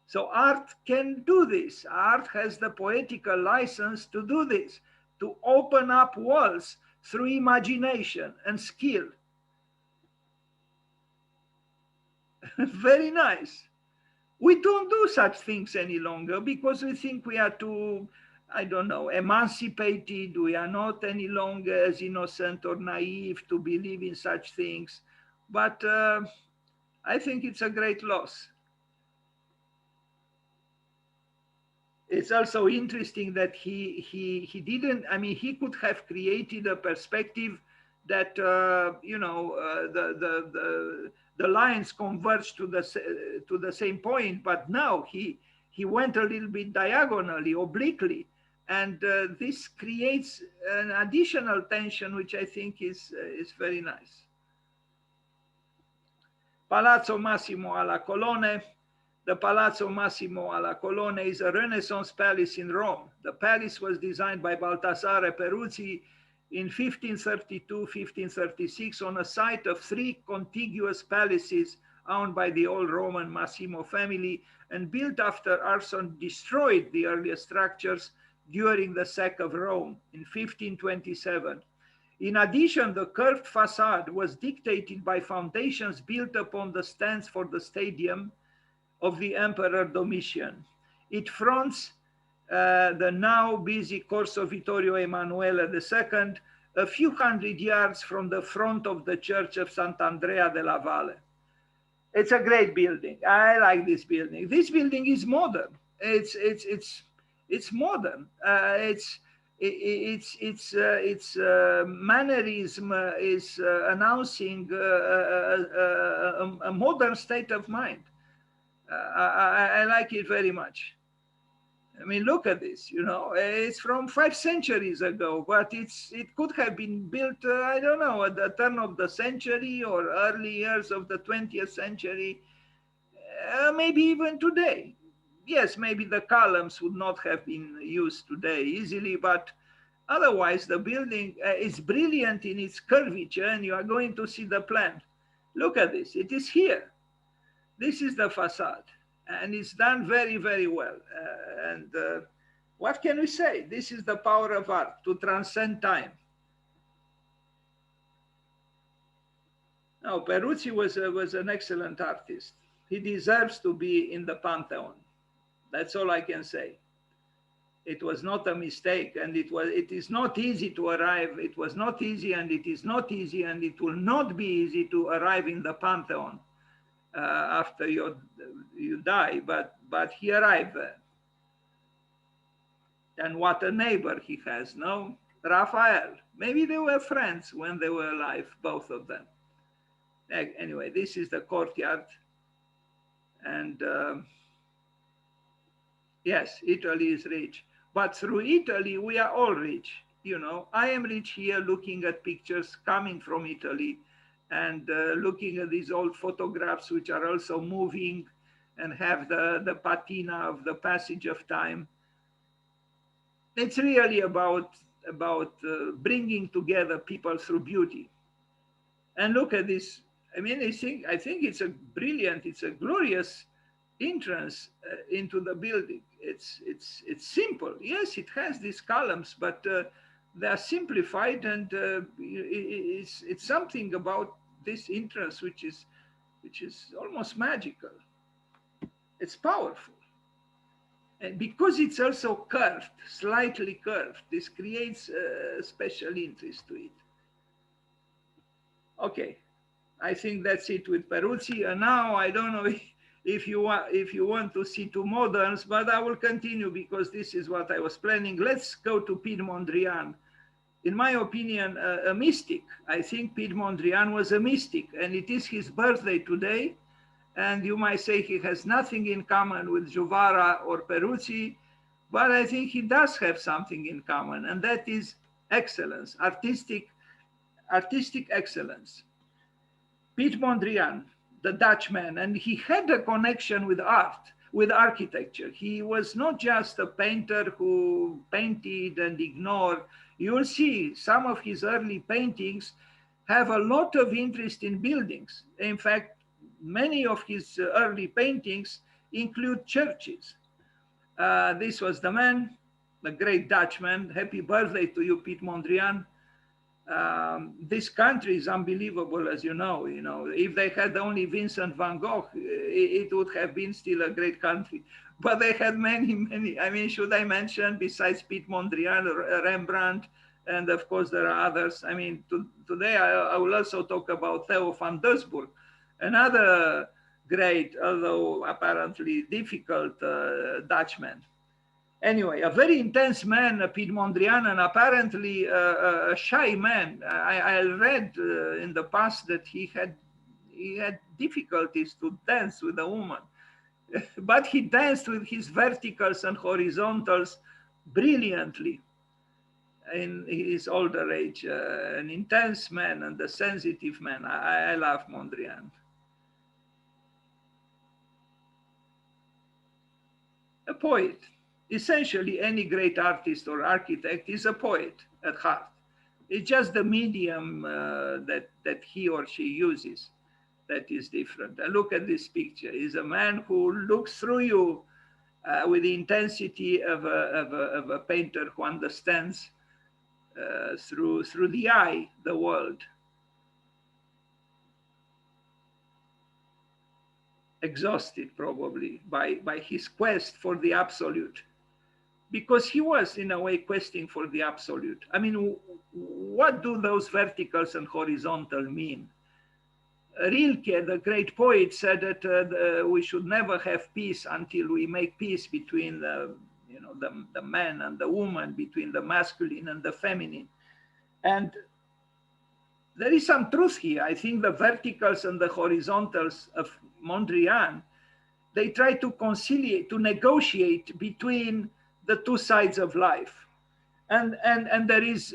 So art can do this. Art has the poetical license to do this, to open up walls through imagination and skill. Very nice. We don't do such things any longer because we think we are too I don't know, emancipated. We are not any longer as innocent or naive to believe in such things. But I think it's a great loss. It's also interesting that he didn't, I mean, he could have created a perspective that, the lines converge to the same point, but now he went a little bit diagonally, obliquely, and this creates an additional tension, which I think is very nice. Palazzo Massimo alla Colonna. The Palazzo Massimo alla Colonna is a Renaissance palace in Rome. The palace was designed by Baldassare Peruzzi in 1532-1536 on a site of 3 contiguous palaces owned by the old Roman Massimo family and built after arson destroyed the earlier structures during the sack of Rome in 1527. In addition, the curved facade was dictated by foundations built upon the stands for the stadium of the Emperor Domitian. It fronts the now busy Corso Vittorio Emanuele II, a few hundred yards from the front of the Church of Sant'Andrea della Valle. It's a great building. I like this building. This building is modern. It's modern. Its mannerism is announcing a modern state of mind. I like it very much. I mean, look at this, you know, it's from 5 centuries ago, but it could have been built, I don't know, at the turn of the century or early years of the 20th century, maybe even today. Yes, maybe the columns would not have been used today easily, but otherwise the building is brilliant in its curvature, and you are going to see the plan. Look at this, it is here. This is the facade, and it's done very, very well. What can we say? This is the power of art, to transcend time. No, Peruzzi was an excellent artist. He deserves to be in the Pantheon. That's all I can say. It was not a mistake, and it is not easy to arrive. It was not easy, and it is not easy, and it will not be easy to arrive in the Pantheon after you die, but he arrived there. And what a neighbor he has, no? Raphael. Maybe they were friends when they were alive, both of them. Anyway, this is the courtyard. And yes, Italy is rich. But through Italy, we are all rich. You know, I am rich here looking at pictures coming from Italy and looking at these old photographs, which are also moving and have the patina of the passage of time. It's really about bringing together people through beauty. And look at this. I mean, I think it's a brilliant, it's a glorious entrance into the building. It's simple. Yes, it has these columns, but they are simplified, and it's something about this entrance which is almost magical. It's powerful. And because it's also curved, slightly curved, this creates a special interest to it. Okay, I think that's it with Peruzzi. And now I don't know if you want to see 2 moderns, but I will continue because this is what I was planning. Let's go to Piet Mondrian. In my opinion, a mystic. I think Piet Mondrian was a mystic, and it is his birthday today. And you might say he has nothing in common with Juvarra or Peruzzi, but I think he does have something in common, and that is excellence, artistic excellence. Piet Mondrian, the Dutchman, and he had a connection with art, with architecture. He was not just a painter who painted and ignored. You'll see some of his early paintings have a lot of interest in buildings. In fact, many of his early paintings include churches. This was the man, the great Dutchman. Happy birthday to you, Piet Mondrian. This country is unbelievable, as you know. If they had only Vincent van Gogh, it would have been still a great country. But they had many, many. I mean, should I mention, besides Piet Mondrian, Rembrandt, and of course there are others. I mean, today I will also talk about Theo van Doesburg, another great, although apparently difficult Dutchman. Anyway, a very intense man, Piet Mondrian, and apparently a shy man. I read in the past that he had difficulties to dance with a woman, but he danced with his verticals and horizontals brilliantly in his older age. An intense man and a sensitive man. I love Mondrian. A poet. Essentially, any great artist or architect is a poet at heart. It's just the medium that he or she uses that is different. And look at this picture. He's a man who looks through you with the intensity of a painter who understands through the eye the world. Exhausted probably by his quest for the absolute. Because he was, in a way, questing for the absolute. I mean, what do those verticals and horizontal mean? Rilke, the great poet, said that we should never have peace until we make peace between the man and the woman, between the masculine and the feminine. And there is some truth here. I think the verticals and the horizontals of Mondrian, they try to conciliate, to negotiate between the two sides of life, and there is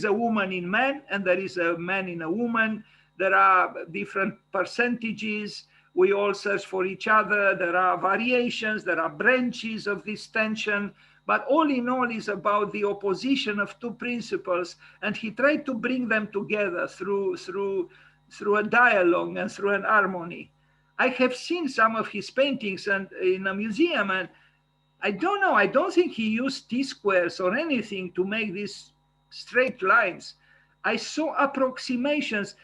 a woman in man, and there is a man in a woman. There are different percentages. We all search for each other. There are variations. There are branches of this tension. But all in all, is about the opposition of two principles, and he tried to bring them together through a dialogue and through an harmony. I have seen some of his paintings and in a museum, and I don't know, I don't think he used T-squares or anything to make these straight lines. I saw approximations,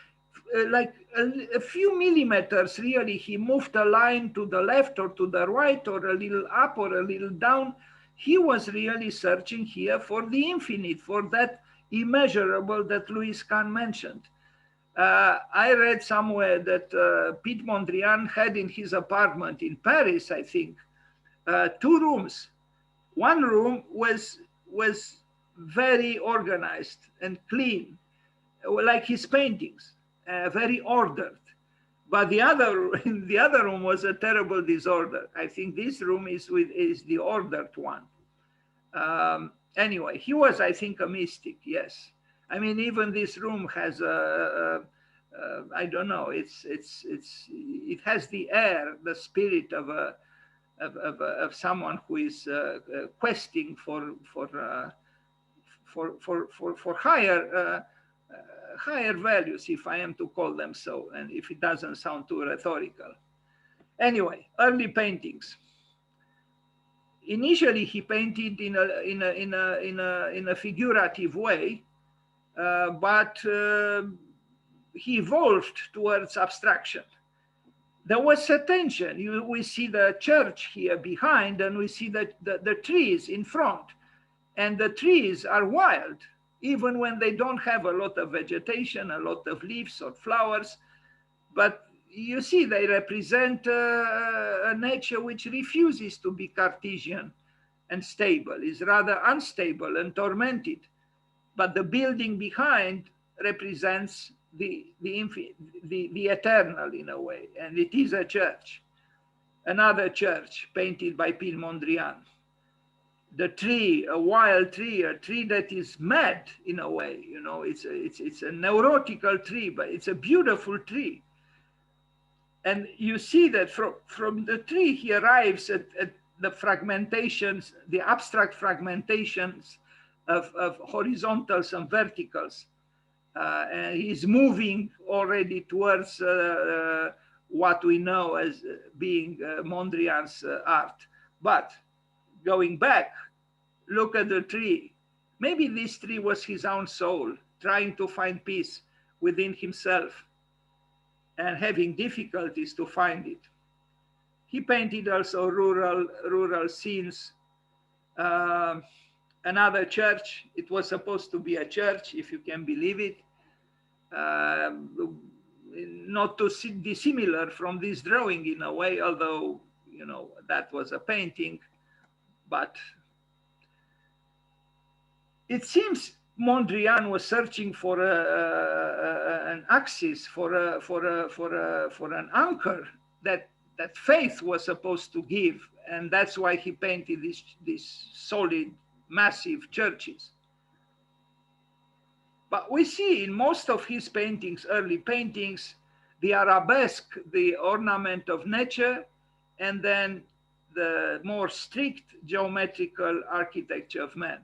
like a few millimeters, really. He moved a line to the left or to the right, or a little up or a little down. He was really searching here for the infinite, for that immeasurable that Louis Kahn mentioned. I read somewhere that Piet Mondrian had in his apartment in Paris, I think, 2 rooms. One room was very organized and clean, like his paintings, very ordered. But the other room was a terrible disorder. I think this room is the ordered one. Anyway, he was, I think, a mystic. Yes, I mean, even this room has I don't know. It has the air, the spirit of someone who is questing for higher values, if I am to call them so, and if it doesn't sound too rhetorical. Anyway, early paintings. Initially, he painted in a figurative way, but he evolved towards abstraction. There was a tension. We see the church here behind, and we see the trees in front. And the trees are wild, even when they don't have a lot of vegetation, a lot of leaves or flowers. But you see, they represent a nature which refuses to be Cartesian and stable, is rather unstable and tormented. But the building behind represents the eternal in a way, and it is a church. Another church painted by Piet Mondrian. The tree, a wild tree, a tree that is mad in a way. You know, it's a neurotical tree, but it's a beautiful tree. And you see that from the tree, he arrives at the fragmentations, the abstract fragmentations of horizontals and verticals. And he's moving already towards what we know as being Mondrian's art. But going back, look at the tree. Maybe this tree was his own soul, trying to find peace within himself and having difficulties to find it. He painted also rural scenes. Another church, it was supposed to be a church, if you can believe it. Not too dissimilar from this drawing in a way, although, you know, that was a painting. But it seems Mondrian was searching for an axis, for an anchor that faith was supposed to give, and that's why he painted these solid, massive churches. But we see in most of his paintings, early paintings, the arabesque, the ornament of nature, and then the more strict geometrical architecture of man.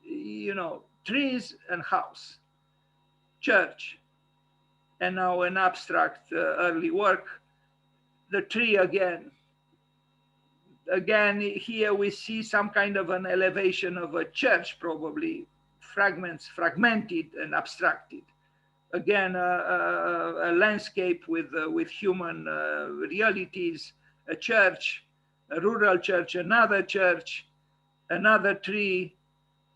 You know, trees and house, church, and now an abstract early work, the tree again. Again, here we see some kind of an elevation of a church, probably fragmented and abstracted. Again, a landscape with human realities, a church, a rural church, another church, another tree,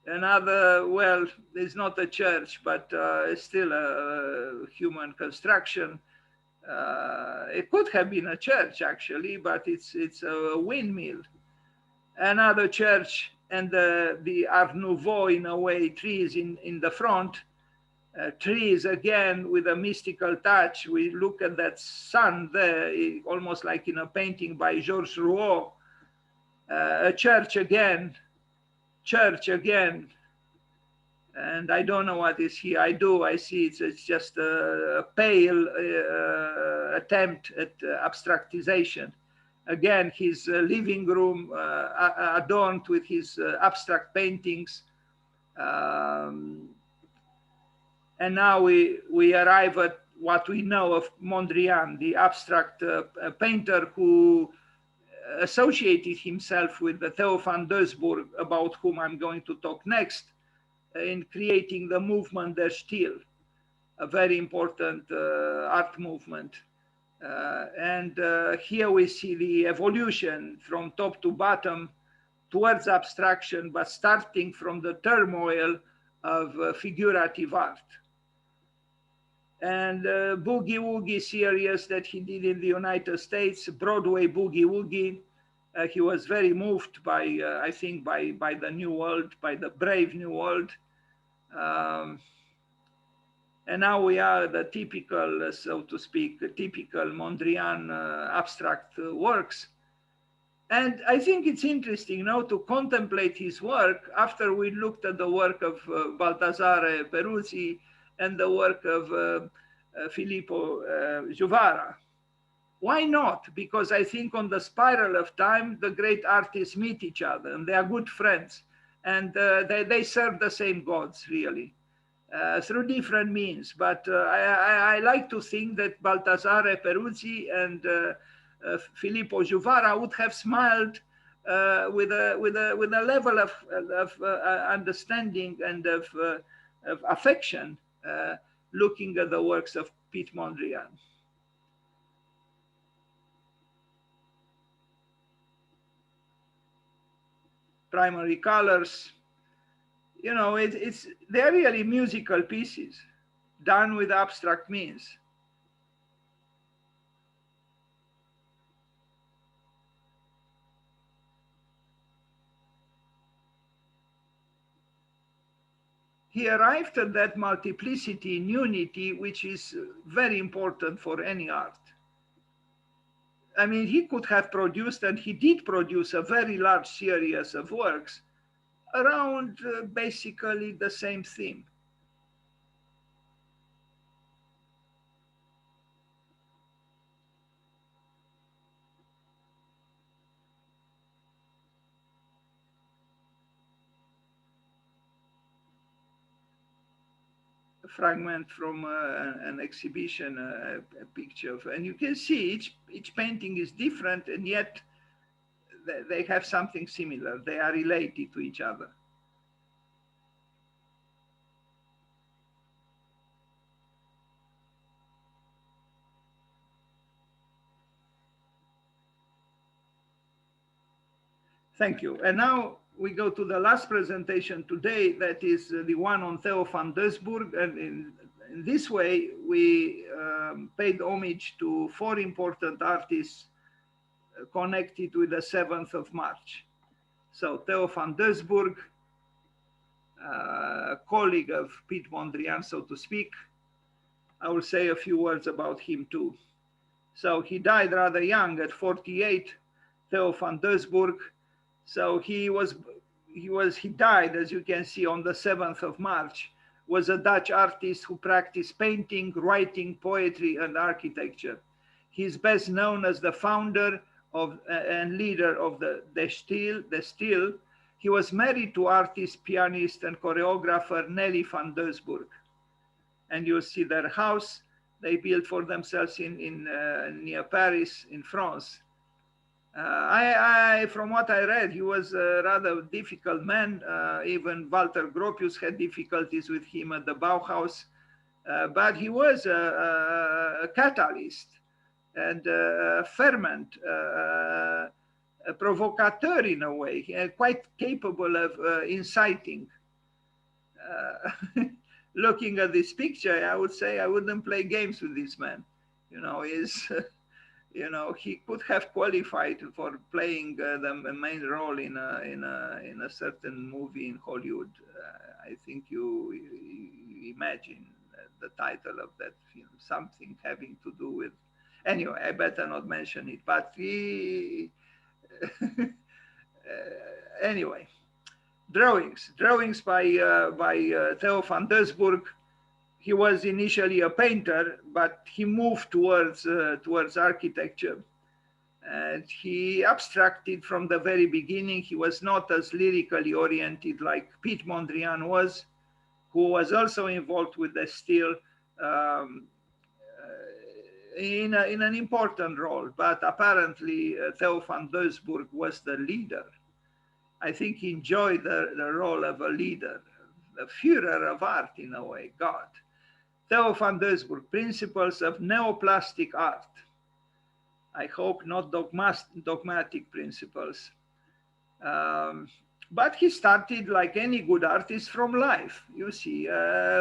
another, well, it's not a church, but it's still a human construction. It could have been a church actually, but it's a windmill. Another church, and the Art Nouveau in a way, trees in the front. Trees again with a mystical touch. We look at that sun there, almost like in a painting by Georges Rouault. A church again, and I don't know what is here. I see it's just a pale attempt at abstractization. Again, his living room adorned with his abstract paintings. And now we arrive at what we know of Mondrian, the abstract painter who associated himself with the Theo van Doesburg, about whom I'm going to talk next, in creating the movement Der Stil, a very important art movement. Here we see the evolution from top to bottom towards abstraction, but starting from the turmoil of figurative art. And Boogie Woogie series that he did in the United States, Broadway Boogie Woogie, he was very moved by, I think, by the New World, by the brave New World. And now we are the typical, so to speak, typical Mondrian abstract works. And I think it's interesting now to contemplate his work after we looked at the work of Baldassare Peruzzi and the work of Filippo Juvarra. Why not? Because I think on the spiral of time, the great artists meet each other and they are good friends, and they serve the same gods, really, through different means. But I like to think that Baldassare Peruzzi and Filippo Juvarra would have smiled with a level of understanding and of affection, looking at the works of Piet Mondrian. Primary colors, you know, they're really musical pieces done with abstract means. He arrived at that multiplicity in unity, which is very important for any art. I mean, he could have produced, and he did produce, a very large series of works around basically the same theme. Fragment from an exhibition, a picture of, and you can see each painting is different, and yet they have something similar. They are related to each other. Thank you. And now we go to the last presentation today, that is the one on Theo van Doesburg. And in this way, we paid homage to 4 important artists connected with the 7th of March. So Theo van Doesburg, colleague of Piet Mondrian, so to speak. I will say a few words about him too. So he died rather young at 48, Theo van Doesburg. So he died, as you can see, on the 7th of March, was a Dutch artist who practiced painting, writing, poetry, and architecture. He's best known as the founder of and leader of the Stil. He was married to artist, pianist, and choreographer Neri van Doesburg. And you'll see their house they built for themselves near Paris, in France. From what I read, he was a rather difficult man. Even Walter Gropius had difficulties with him at the Bauhaus. But he was a catalyst and a ferment, a provocateur in a way, quite capable of inciting. Looking at this picture, I would say I wouldn't play games with this man. You know, he could have qualified for playing the main role in a certain movie in Hollywood. I think you imagine the title of that film, something having to do with. Anyway, I better not mention it. But anyway, drawings by Theo van Doesburg. He was initially a painter, but he moved towards architecture. And he abstracted from the very beginning. He was not as lyrically oriented like Piet Mondrian was, who was also involved with the Stil in an important role. But apparently, Theo van Doesburg was the leader. I think he enjoyed the role of a leader, the Führer of art in a way, God. Theo van Doesburg, Principles of Neoplastic Art. I hope not dogmatic principles. But he started, like any good artist, from life. You see,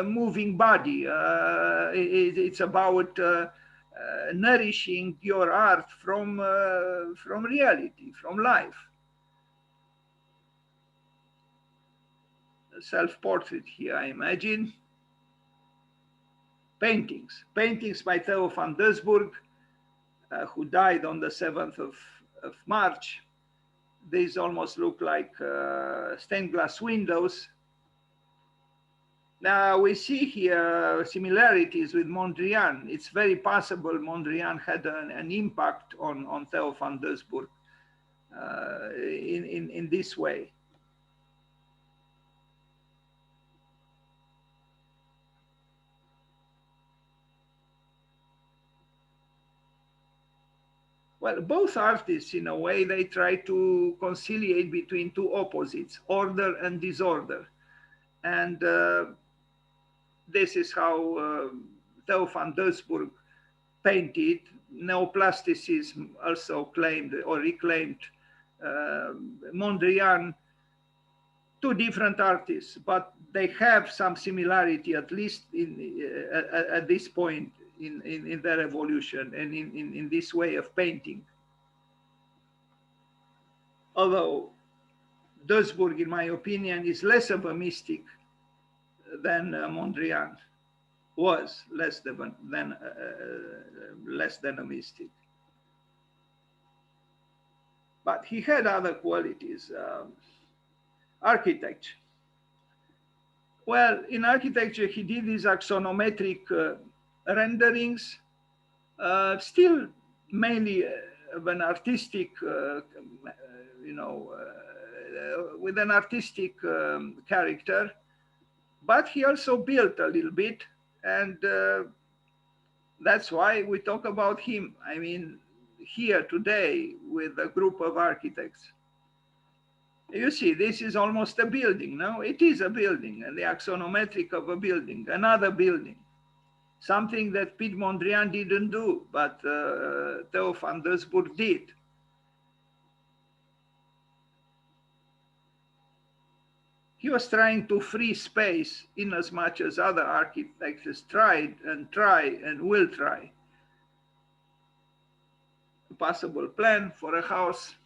moving body. It's about nourishing your art from reality, from life. Self-portrait here, I imagine. Paintings by Theo van Doesburg, who died on the 7th of March. These almost look like stained glass windows. Now we see here similarities with Mondrian. It's very possible Mondrian had an impact on Theo van Doesburg in this way. Well, both artists, in a way, they try to conciliate between two opposites, order and disorder. And this is how Theo van Doesburg painted. Neoplasticism also claimed or reclaimed Mondrian, two different artists, but they have some similarity, at least at this point in their evolution and in this way of painting. Although Doesburg, in my opinion, is less of a mystic than Mondrian was, less than a mystic. But he had other qualities. Architecture. Well, in architecture, he did these axonometric renderings, still mainly of an artistic, with an artistic character, but he also built a little bit, and that's why we talk about him. I mean, here today with a group of architects. You see, this is almost a building, no? It is a building, and the axonometric of a building, another building. Something that Piet Mondrian didn't do, but Theo van Doesburg did. he was trying to free space in as much as other architects tried and try and will try. A possible plan for a house.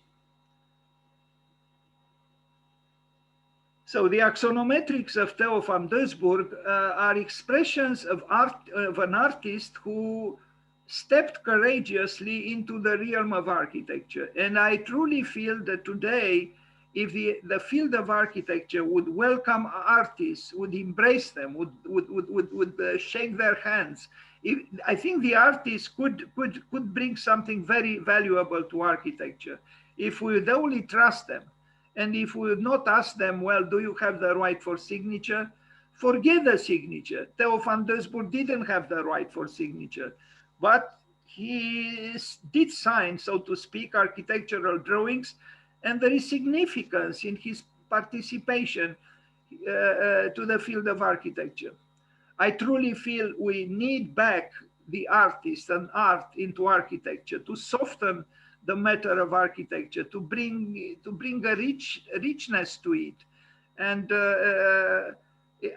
So the axonometrics of Theo van Doesburg are expressions of an artist who stepped courageously into the realm of architecture. And I truly feel that today, if the field of architecture would welcome artists, would embrace them, would shake their hands, I think the artists could bring something very valuable to architecture if we would only trust them. And if we would not ask them, well, do you have the right for signature? Forget the signature. Theo van Doesburg didn't have the right for signature, but he did sign, so to speak, architectural drawings, and there is significance in his participation to the field of architecture. I truly feel we need back the artist and art into architecture to soften the matter of architecture, to bring a richness to it. And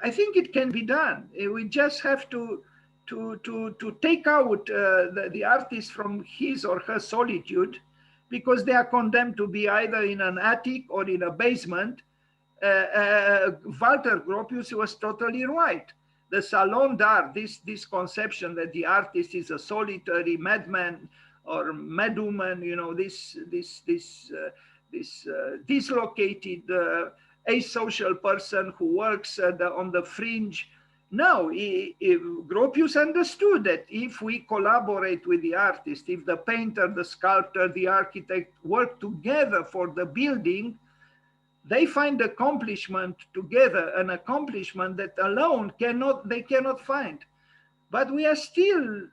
I think it can be done. We just have to take out the artist from his or her solitude, because they are condemned to be either in an attic or in a basement. Walter Gropius was totally right. The Salon d'Art, this conception that the artist is a solitary madman or madwoman, you know, this dislocated, asocial person who works on the fringe. No, Gropius understood that if we collaborate with the artist, if the painter, the sculptor, the architect work together for the building, they find accomplishment together, an accomplishment that alone they cannot find. But we are still,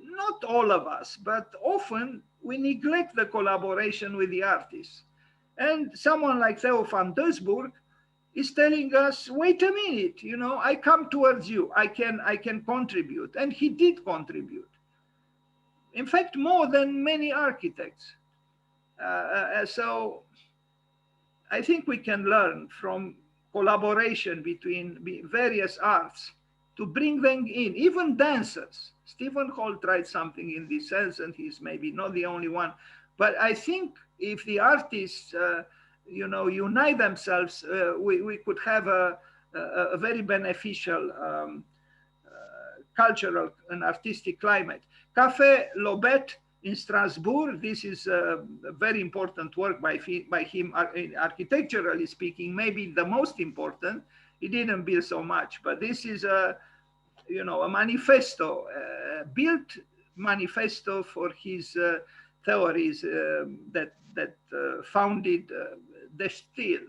not all of us, but often we neglect the collaboration with the artists. And someone like Theo van Doesburg is telling us, wait a minute, you know, I come towards you, I can contribute. And he did contribute. In fact, more than many architects. So I think we can learn from collaboration between various arts to bring them in, even dancers. Stephen Hall tried something in this sense, and he's maybe not the only one. But I think if the artists, you know, unite themselves, we could have a very beneficial cultural and artistic climate. Café Lobet in Strasbourg, this is a very important work by him, architecturally speaking, maybe the most important. He didn't build so much, but this is a, you know, a manifesto, built manifesto for his theories that founded the style.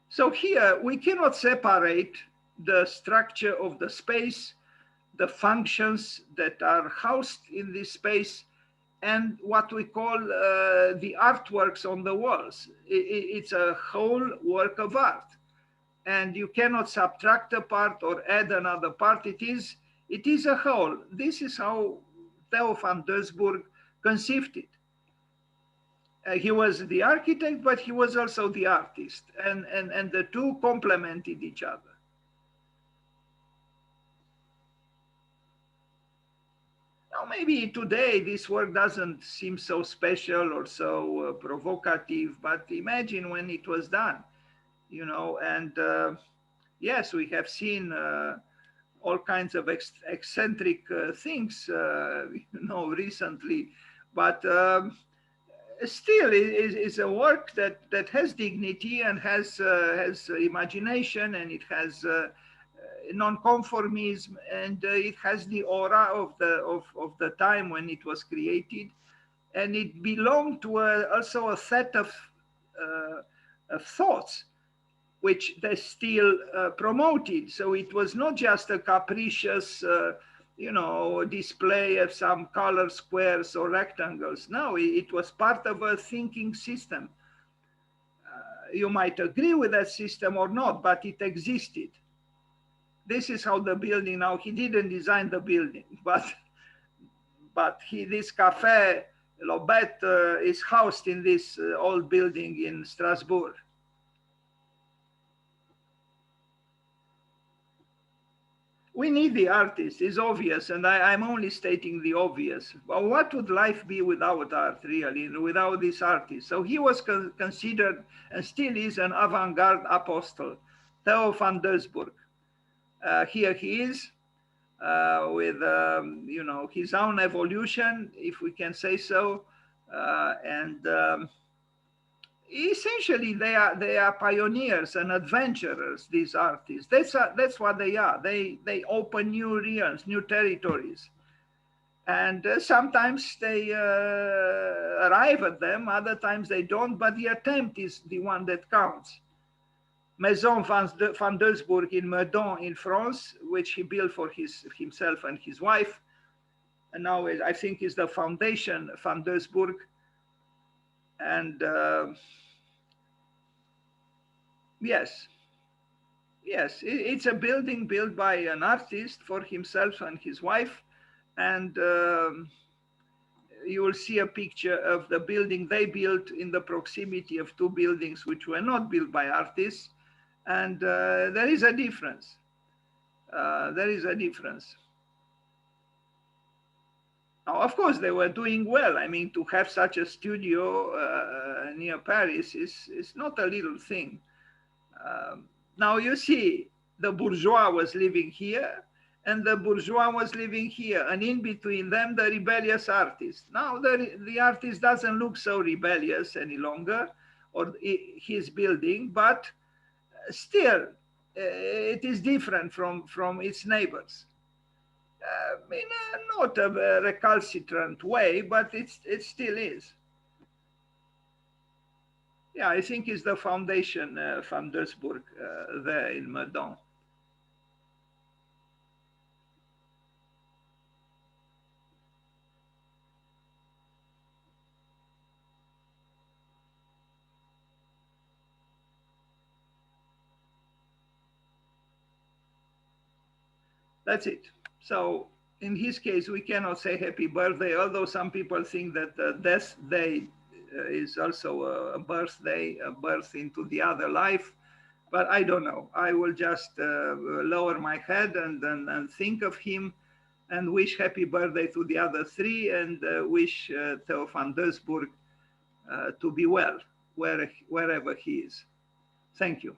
So here we cannot separate the structure of the space, the functions that are housed in this space, and what we call the artworks on the walls. It's a whole work of art. And you cannot subtract a part or add another part. It is a whole. This is how Theo van Doesburg conceived it. He was the architect, but he was also the artist. And the two complemented each other. Now, maybe today this work doesn't seem so special or so provocative, but imagine when it was done, you know, and yes, we have seen all kinds of eccentric things, you know, recently, but still it's a work that has dignity and has imagination, and it has non-conformism, and it has the aura of the time when it was created, and it belonged to also a set of thoughts which they still promoted. So it was not just a capricious you know, display of some color squares or rectangles. No, it was part of a thinking system. You might agree with that system or not, but it existed. This is how the building now, he didn't design the building, but this cafe Lobet is housed in this old building in Strasbourg. We need the artist, it's obvious, and I'm only stating the obvious. But what would life be without art, really, without this artist? So he was considered, and still is, an avant-garde apostle, Theo van Doesburg. Here he is, with you know, his own evolution, if we can say so, essentially they are pioneers and adventurers. These artists, that's what they are. They open new realms, new territories, and sometimes they arrive at them, other times they don't, but the attempt is the one that counts. Maison van Doesburg in Meudon in France, which he built for himself and his wife, and now I think is the foundation van Doesburg. And yes, it's a building built by an artist for himself and his wife, and you will see a picture of the building they built in the proximity of two buildings which were not built by artists, and there is a difference. There is a difference. Now, of course, they were doing well. I mean, to have such a studio near Paris is not a little thing. Now, you see, the bourgeois was living here, and the bourgeois was living here, and in between them, the rebellious artist. Now, the artist doesn't look so rebellious any longer, or his building, but still, it is different from its neighbors. In not a recalcitrant way, but it still is. Yeah, I think it's the foundation van Doesburg there in Meudon. That's it. So in his case, we cannot say happy birthday, although some people think that death day is also a birthday, a birth into the other life. But I don't know. I will just lower my head and think of him and wish happy birthday to the other three, and wish Theo van Doesburg to be well wherever he is. Thank you.